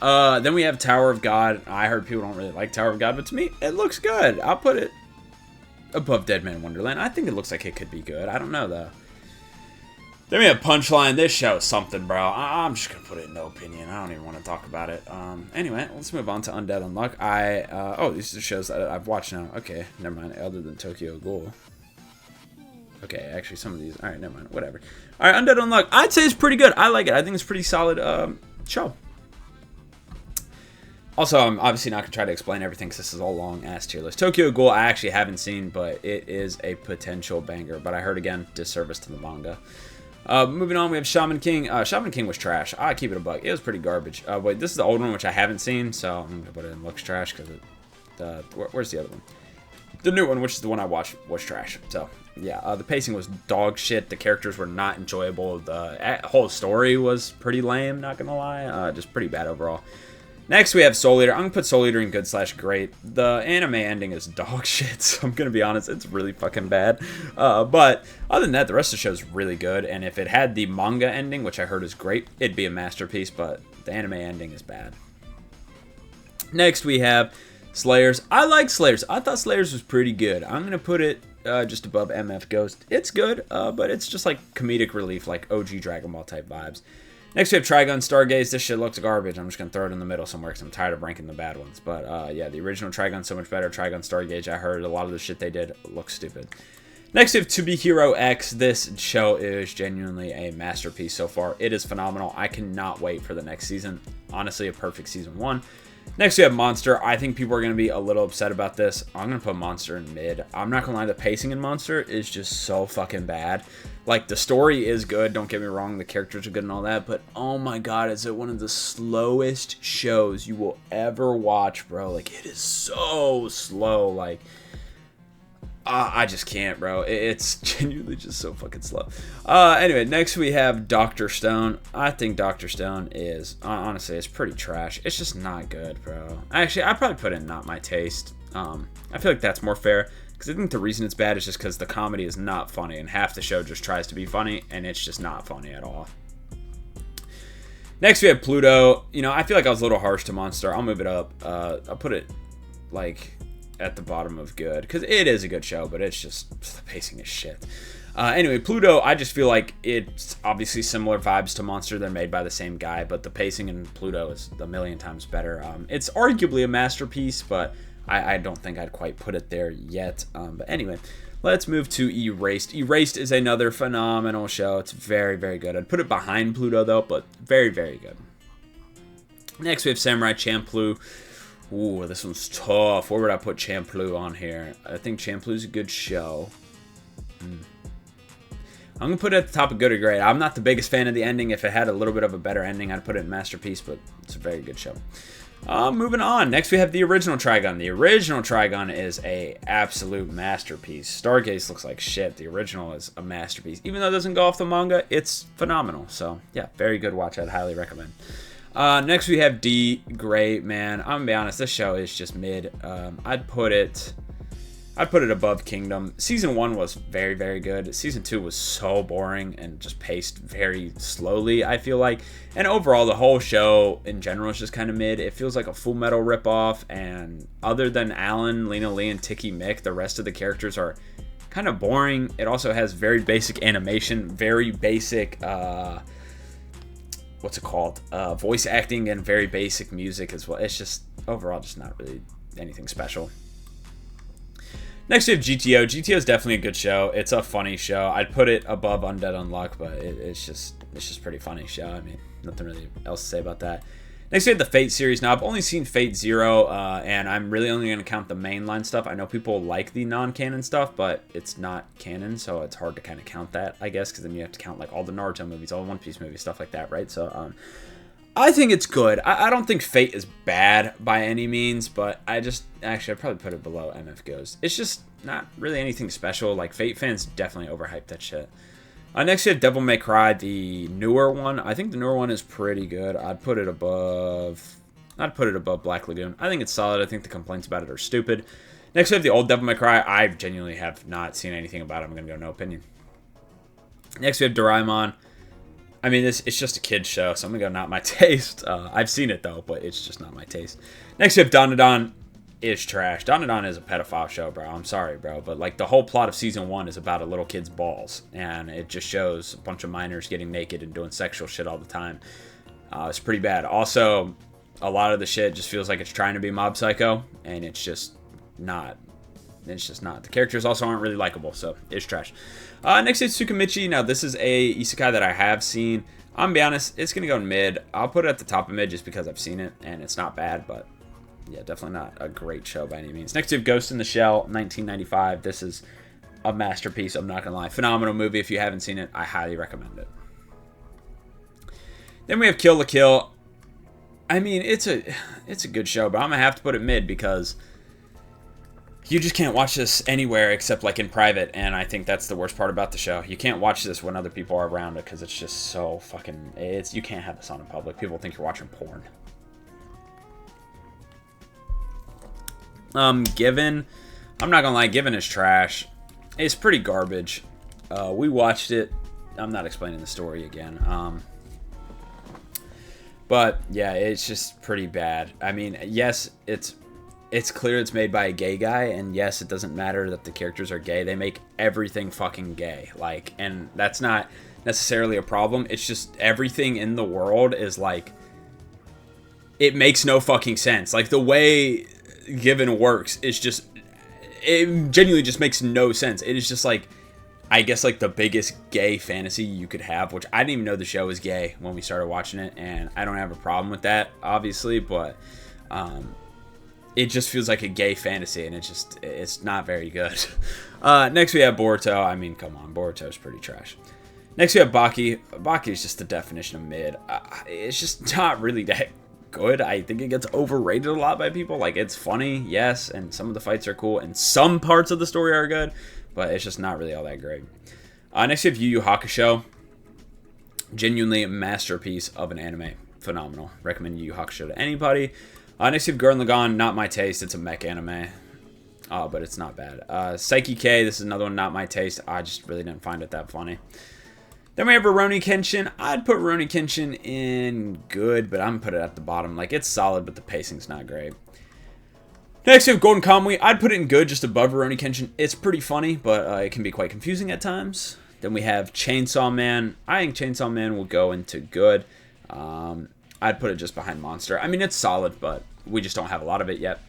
Then we have Tower of God. I heard people don't really like Tower of God, but to me, it looks good. I'll put it above Dead Man Wonderland. I think it looks like it could be good. I don't know, though. Then we have Punchline. This show is something, bro. I'm just going to put it in no opinion. I don't even want to talk about it. Anyway, let's move on to Undead Unluck. Oh, these are shows that I've watched now. Okay, never mind. Other than Tokyo Ghoul. Okay, actually, some of these. All right, never mind. Whatever. All right, Undead Unluck. I'd say it's pretty good. I like it. I think it's a pretty solid show. Also, I'm obviously not going to try to explain everything because this is all long-ass tier list. Tokyo Ghoul, I actually haven't seen, but it is a potential banger. But I heard, again, disservice to the manga. Moving on, we have Shaman King. Shaman King was trash. I keep it a buck. It was pretty garbage. Wait, this is the old one, which I haven't seen, so I'm going to put it in looks trash because where's the other one? The new one, which is the one I watched, was trash. So, yeah, the pacing was dog shit. The characters were not enjoyable. The whole story was pretty lame, not going to lie. Just pretty bad overall. Next, we have Soul Eater. I'm going to put Soul Eater in good/great. The anime ending is dog shit, so I'm going to be honest, it's really fucking bad. But other than that, the rest of the show is really good, and if it had the manga ending, which I heard is great, it'd be a masterpiece, but the anime ending is bad. Next, we have Slayers. I like Slayers. I thought Slayers was pretty good. I'm going to put it just above MF Ghost. It's good, but it's just like comedic relief, like OG Dragon Ball type vibes. Next, we have Trigun Stargaze. This shit looks garbage. I'm just going to throw it in the middle somewhere because I'm tired of ranking the bad ones. But, yeah, the original Trigun so much better. Trigun Stargaze, I heard a lot of the shit they did looks stupid. Next, we have To Be Hero X. This show is genuinely a masterpiece so far. It is phenomenal. I cannot wait for the next season. Honestly, a perfect season 1. Next, we have Monster. I think people are going to be a little upset about this. I'm going to put Monster in mid. I'm not going to lie, the pacing in Monster is just so fucking bad. Like, the story is good, don't get me wrong, the characters are good and all that, but oh my god, is it one of the slowest shows you will ever watch, bro. Like, it is so slow, like, I just can't, bro. It's genuinely just so fucking slow. Anyway, next we have Dr. Stone. I think Dr. Stone is, honestly, it's pretty trash. It's just not good, bro. Actually, I'd probably put it in not my taste. I feel like that's more fair. Because I think the reason it's bad is just because the comedy is not funny, and half the show just tries to be funny, and it's just not funny at all. Next, we have Pluto. You know, I feel like I was a little harsh to Monster. I'll move it up. I'll put it, like, at the bottom of good. Because it is a good show, but it's just, the pacing is shit. Anyway, Pluto, I just feel like it's obviously similar vibes to Monster. They're made by the same guy, but the pacing in Pluto is a million times better. It's arguably a masterpiece, but I don't think I'd quite put it there yet. But anyway, let's move to Erased. Erased is another phenomenal show. It's very, very good. I'd put it behind Pluto, though, but very, very good. Next, we have Samurai Champloo. Ooh, this one's tough. Where would I put Champloo on here? I think Champloo's a good show. I'm going to put it at the top of good or great. I'm not the biggest fan of the ending. If it had a little bit of a better ending, I'd put it in Masterpiece, but it's a very good show. Moving on. Next, we have the original Trigun. The original Trigun is a absolute masterpiece. Stargaze looks like shit. The original is a masterpiece. Even though it doesn't go off the manga, it's phenomenal. So, yeah, very good watch. I'd highly recommend. Next, we have D. Gray, man. I'm going to be honest. This show is just mid. I'd put it above Kingdom. Season 1 was very, very good. Season 2 was so boring and just paced very slowly, I feel like. And overall, the whole show in general is just kind of mid. It feels like a Full Metal ripoff, and other than Alan, Lena Lee, and Tiki Mick, the rest of the characters are kind of boring. It also has very basic animation, very basic, what's it called? Voice acting, and very basic music as well. It's just, overall, just not really anything special. Next, we have GTO. GTO is definitely a good show. It's a funny show. I'd put it above Undead Unluck, but it's just pretty funny show. I mean, nothing really else to say about that. Next, we have the Fate series. Now, I've only seen Fate Zero, and I'm really only going to count the mainline stuff. I know people like the non-canon stuff, but it's not canon, so it's hard to kind of count that, I guess, because then you have to count like all the Naruto movies, all the One Piece movies, stuff like that, right? So, I think it's good. I don't think Fate is bad by any means, but I'd probably put it below MF Ghost. It's just not really anything special. Like, Fate fans definitely overhyped that shit. Next, we have Devil May Cry, the newer one. I think the newer one is pretty good. I'd put it above Black Lagoon. I think it's solid. I think the complaints about it are stupid. Next, we have the old Devil May Cry. I genuinely have not seen anything about it. I'm going to go no opinion. Next, we have Doraemon. I mean, it's just a kid's show, so I'm gonna go not my taste. I've seen it though, but it's just not my taste. Next we have Dandadan is trash. Dandadan is a pedophile show, bro. I'm sorry, bro, but like the whole plot of season 1 is about a little kid's balls, and it just shows a bunch of minors getting naked and doing sexual shit all the time. It's pretty bad. Also, a lot of the shit just feels like it's trying to be Mob Psycho, and it's just not. It's just not. The characters also aren't really likable, so it's trash. Next is Tsukimichi. Now, this is a isekai that I have seen. I'm gonna be honest, it's gonna go in mid. I'll put it at the top of mid just because I've seen it, and it's not bad, but yeah, definitely not a great show by any means. Next we have Ghost in the Shell, 1995. This is a masterpiece, I'm not gonna lie. Phenomenal movie. If you haven't seen it, I highly recommend it. Then we have Kill la Kill. I mean, it's a good show, but I'm gonna have to put it mid because you just can't watch this anywhere except like in private, and I think that's the worst part about the show. You can't watch this when other people are around it because it's just so fucking. You can't have this on in public. People think you're watching porn. Given, I'm not gonna lie, Given is trash. It's pretty garbage. We watched it. I'm not explaining the story again. But yeah, it's just pretty bad. I mean, yes, it's clear it's made by a gay guy, and yes, it doesn't matter that the characters are gay. They make everything fucking gay. Like, and that's not necessarily a problem. It's just everything in the world is like, it makes no fucking sense. Like, the way Given works is just, it genuinely just makes no sense. It is just like, I guess like the biggest gay fantasy you could have, which I didn't even know the show was gay when we started watching it, and I don't have a problem with that, obviously, but it just feels like a gay fantasy, and it's not very good. Next we have Boruto. I mean, come on, Boruto's pretty trash. Next we have Baki. Baki is just the definition of mid. It's just not really that good. I think it gets overrated a lot by people. Like, it's funny, yes, and some of the fights are cool, and some parts of the story are good, but it's just not really all that great. Next we have Yu Yu Hakusho. Genuinely a masterpiece of an anime. Phenomenal. Recommend Yu Yu Hakusho to anybody. Next we have Gurren Lagann. Not my taste. It's a mech anime. But it's not bad. Psyche K. This is another one not my taste. I just really didn't find it that funny. Then we have Rurouni Kenshin. I'd put Rurouni Kenshin in good, but I'm going to put it at the bottom. Like, it's solid, but the pacing's not great. Next we have Golden Kamuy. I'd put it in good, just above Rurouni Kenshin. It's pretty funny, but it can be quite confusing at times. Then we have Chainsaw Man. I think Chainsaw Man will go into good. I'd put it just behind Monster. I mean, it's solid, but we just don't have a lot of it yet.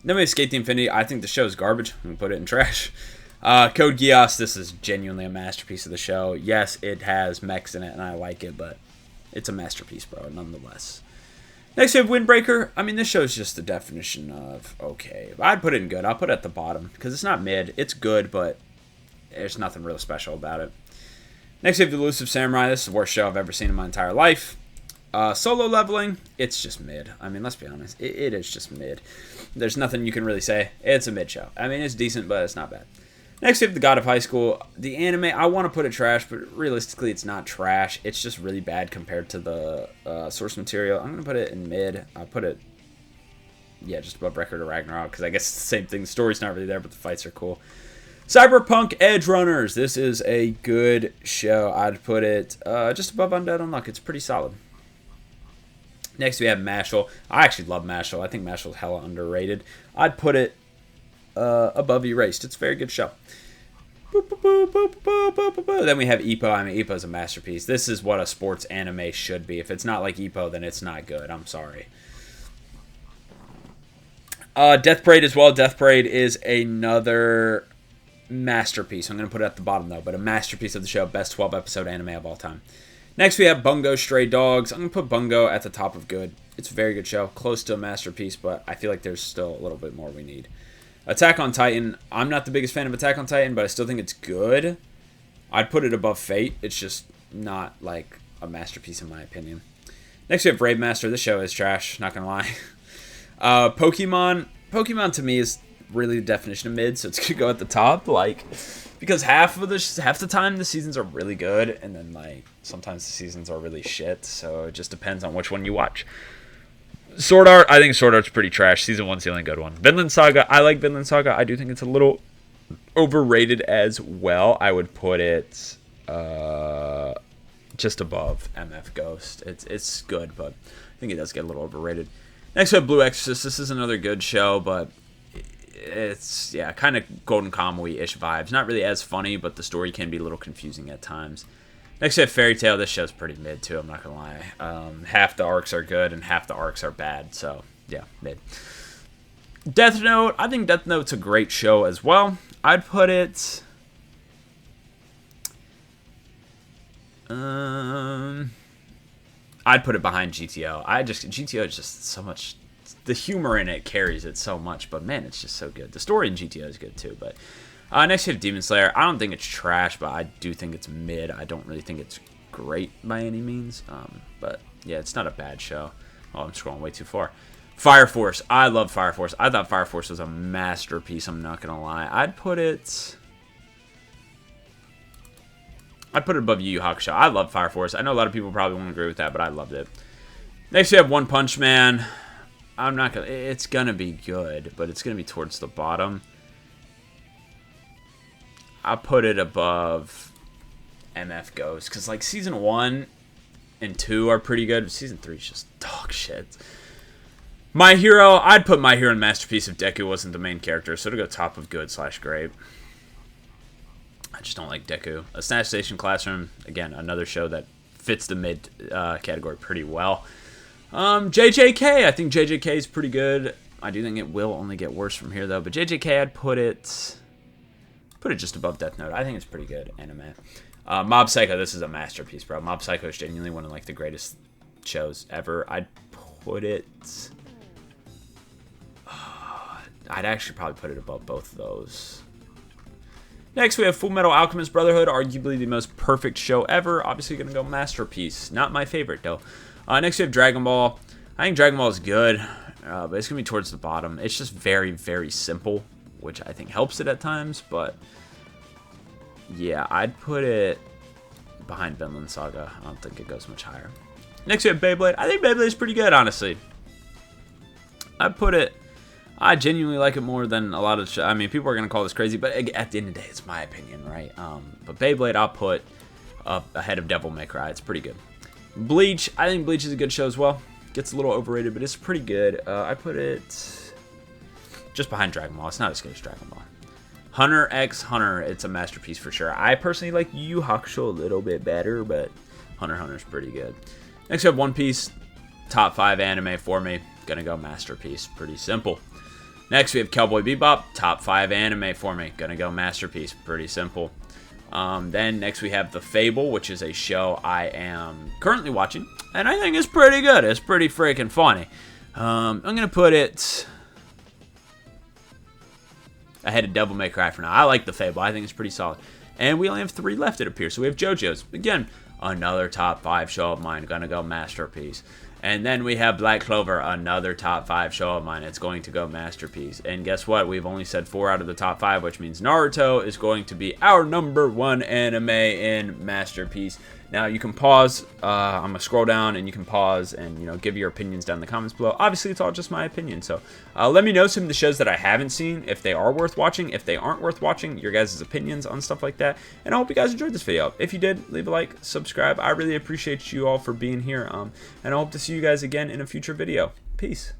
Then we have Skate the Infinity. I think the show is garbage. I'm going to put it in trash. Code Geass. This is genuinely a masterpiece of the show. Yes, it has mechs in it, and I like it, but it's a masterpiece, bro, nonetheless. Next we have Windbreaker. I mean, this show is just the definition of okay. I'd put it in good. I'll put it at the bottom because it's not mid. It's good, but there's nothing real special about it. Next we have The Elusive Samurai. This is the worst show I've ever seen in my entire life. Solo Leveling. It's just mid. I mean, let's be honest. It is just mid. There's nothing you can really say. It's a mid show. I mean, it's decent, but it's not bad. Next, we have The God of High School. The anime, I want to put it trash, but realistically, it's not trash. It's just really bad compared to the source material. I'm going to put it in mid. I'll put it, yeah, just above Record of Ragnarok, because I guess it's the same thing. The story's not really there, but the fights are cool. Cyberpunk Edge Runners. This is a good show. I'd put it just above Undead Unluck. It's pretty solid. Next, we have Mashle. I actually love Mashle. I think Mashle's hella underrated. I'd put it above Erased. It's a very good show. Then we have Ippo. I mean, Ippo's a masterpiece. This is what a sports anime should be. If it's not like Ippo, then it's not good. I'm sorry. Death Parade as well. Death Parade is another masterpiece. I'm going to put it at the bottom, though, but a masterpiece of the show. Best 12-episode anime of all time. Next, we have Bungo Stray Dogs. I'm going to put Bungo at the top of good. It's a very good show. Close to a masterpiece, but I feel like there's still a little bit more we need. Attack on Titan. I'm not the biggest fan of Attack on Titan, but I still think it's good. I'd put it above Fate. It's just not, like, a masterpiece in my opinion. Next, we have Brave Master. This show is trash, not going to lie. Pokemon. Pokemon, to me, is really the definition of mid, so it's going to go at the top, like, because half the time the seasons are really good, and then, like, sometimes the seasons are really shit, so it just depends on which one you watch. Sword Art, I think Sword Art's pretty trash. Season 1's the only good one. Vinland Saga, I like Vinland Saga. I do think it's a little overrated as well. I would put it just above MF Ghost. It's good, but I think it does get a little overrated. Next we have Blue Exorcist. This is another good show, but it's, yeah, kind of Golden Kamuy-ish vibes. Not really as funny, but the story can be a little confusing at times. Next we have Fairy Tail. This show's pretty mid too, I'm not gonna lie. Half the arcs are good and half the arcs are bad, so yeah, mid. Death Note. I think Death Note's a great show as well. I'd put it... I'd put it behind GTO. GTO is just so much. The humor in it carries it so much, but man, it's just so good. The story in GTO is good too. But next we have Demon Slayer. I don't think it's trash, but I do think it's mid. I don't really think it's great by any means. But yeah, it's not a bad show. Oh, I'm scrolling way too far. Fire Force. I love Fire Force. I thought Fire Force was a masterpiece. I'm not gonna lie. I'd put it above Yu Yu Hakusho. I love Fire Force. I know a lot of people probably won't agree with that, but I loved it. Next we have One Punch Man. It's gonna be good, but it's gonna be towards the bottom. I'll put it above MF Ghost, because like season 1 and 2 are pretty good. Season 3 is just dog shit. My Hero, I'd put My Hero in Masterpiece if Deku wasn't the main character, so it'll go top of good / great. I just don't like Deku. Assassination Classroom, again, another show that fits the mid category pretty well. JJK, I think JJK is pretty good. I do think it will only get worse from here, though. But JJK, I'd put it just above Death Note. I think it's pretty good anime. Mob Psycho, this is a masterpiece, bro. Mob Psycho is genuinely one of like the greatest shows ever. I'd put it... I'd actually probably put it above both of those. Next, we have Fullmetal Alchemist Brotherhood, arguably the most perfect show ever. Obviously, going to go masterpiece. Not my favorite, though. Next, we have Dragon Ball. I think Dragon Ball is good, but it's going to be towards the bottom. It's just very, very simple, which I think helps it at times. But, yeah, I'd put it behind Vinland Saga. I don't think it goes much higher. Next, we have Beyblade. I think Beyblade is pretty good, honestly. I'd put it... I genuinely like it more than a lot of... I mean, people are going to call this crazy, but at the end of the day, it's my opinion, right? But Beyblade, I'll put up ahead of Devil May Cry. It's pretty good. Bleach, I think Bleach is a good show as well. Gets a little overrated, but it's pretty good. I put it just behind Dragon Ball. It's not as good as Dragon Ball. Hunter x Hunter, it's a masterpiece for sure. I personally like Yu Yu Hakusho a little bit better, but Hunter x Hunter's pretty good. Next, we have One Piece. Top 5 anime for me. Gonna go masterpiece. Pretty simple. Next, we have Cowboy Bebop. Top 5 anime for me. Gonna go masterpiece. Pretty simple. Then next we have The Fable, which is a show I am currently watching, and I think it's pretty good. It's pretty freaking funny. I'm gonna put it ahead of Devil May Cry for now. I like The Fable. I think it's pretty solid. And we only have 3 left, it appears. So we have JoJo's. Again, another top 5 show of mine. Gonna go masterpiece. And then we have Black Clover, another top 5 show of mine. It's going to go masterpiece. And guess what? We've only said 4 out of the top 5, which means Naruto is going to be our #1 anime in masterpiece. Now, you can pause. I'm going to scroll down, and you can pause and, give your opinions down in the comments below. Obviously, it's all just my opinion. So let me know some of the shows that I haven't seen, if they are worth watching, if they aren't worth watching, your guys' opinions on stuff like that. And I hope you guys enjoyed this video. If you did, leave a like, subscribe. I really appreciate you all for being here. And I hope to see you guys again in a future video. Peace.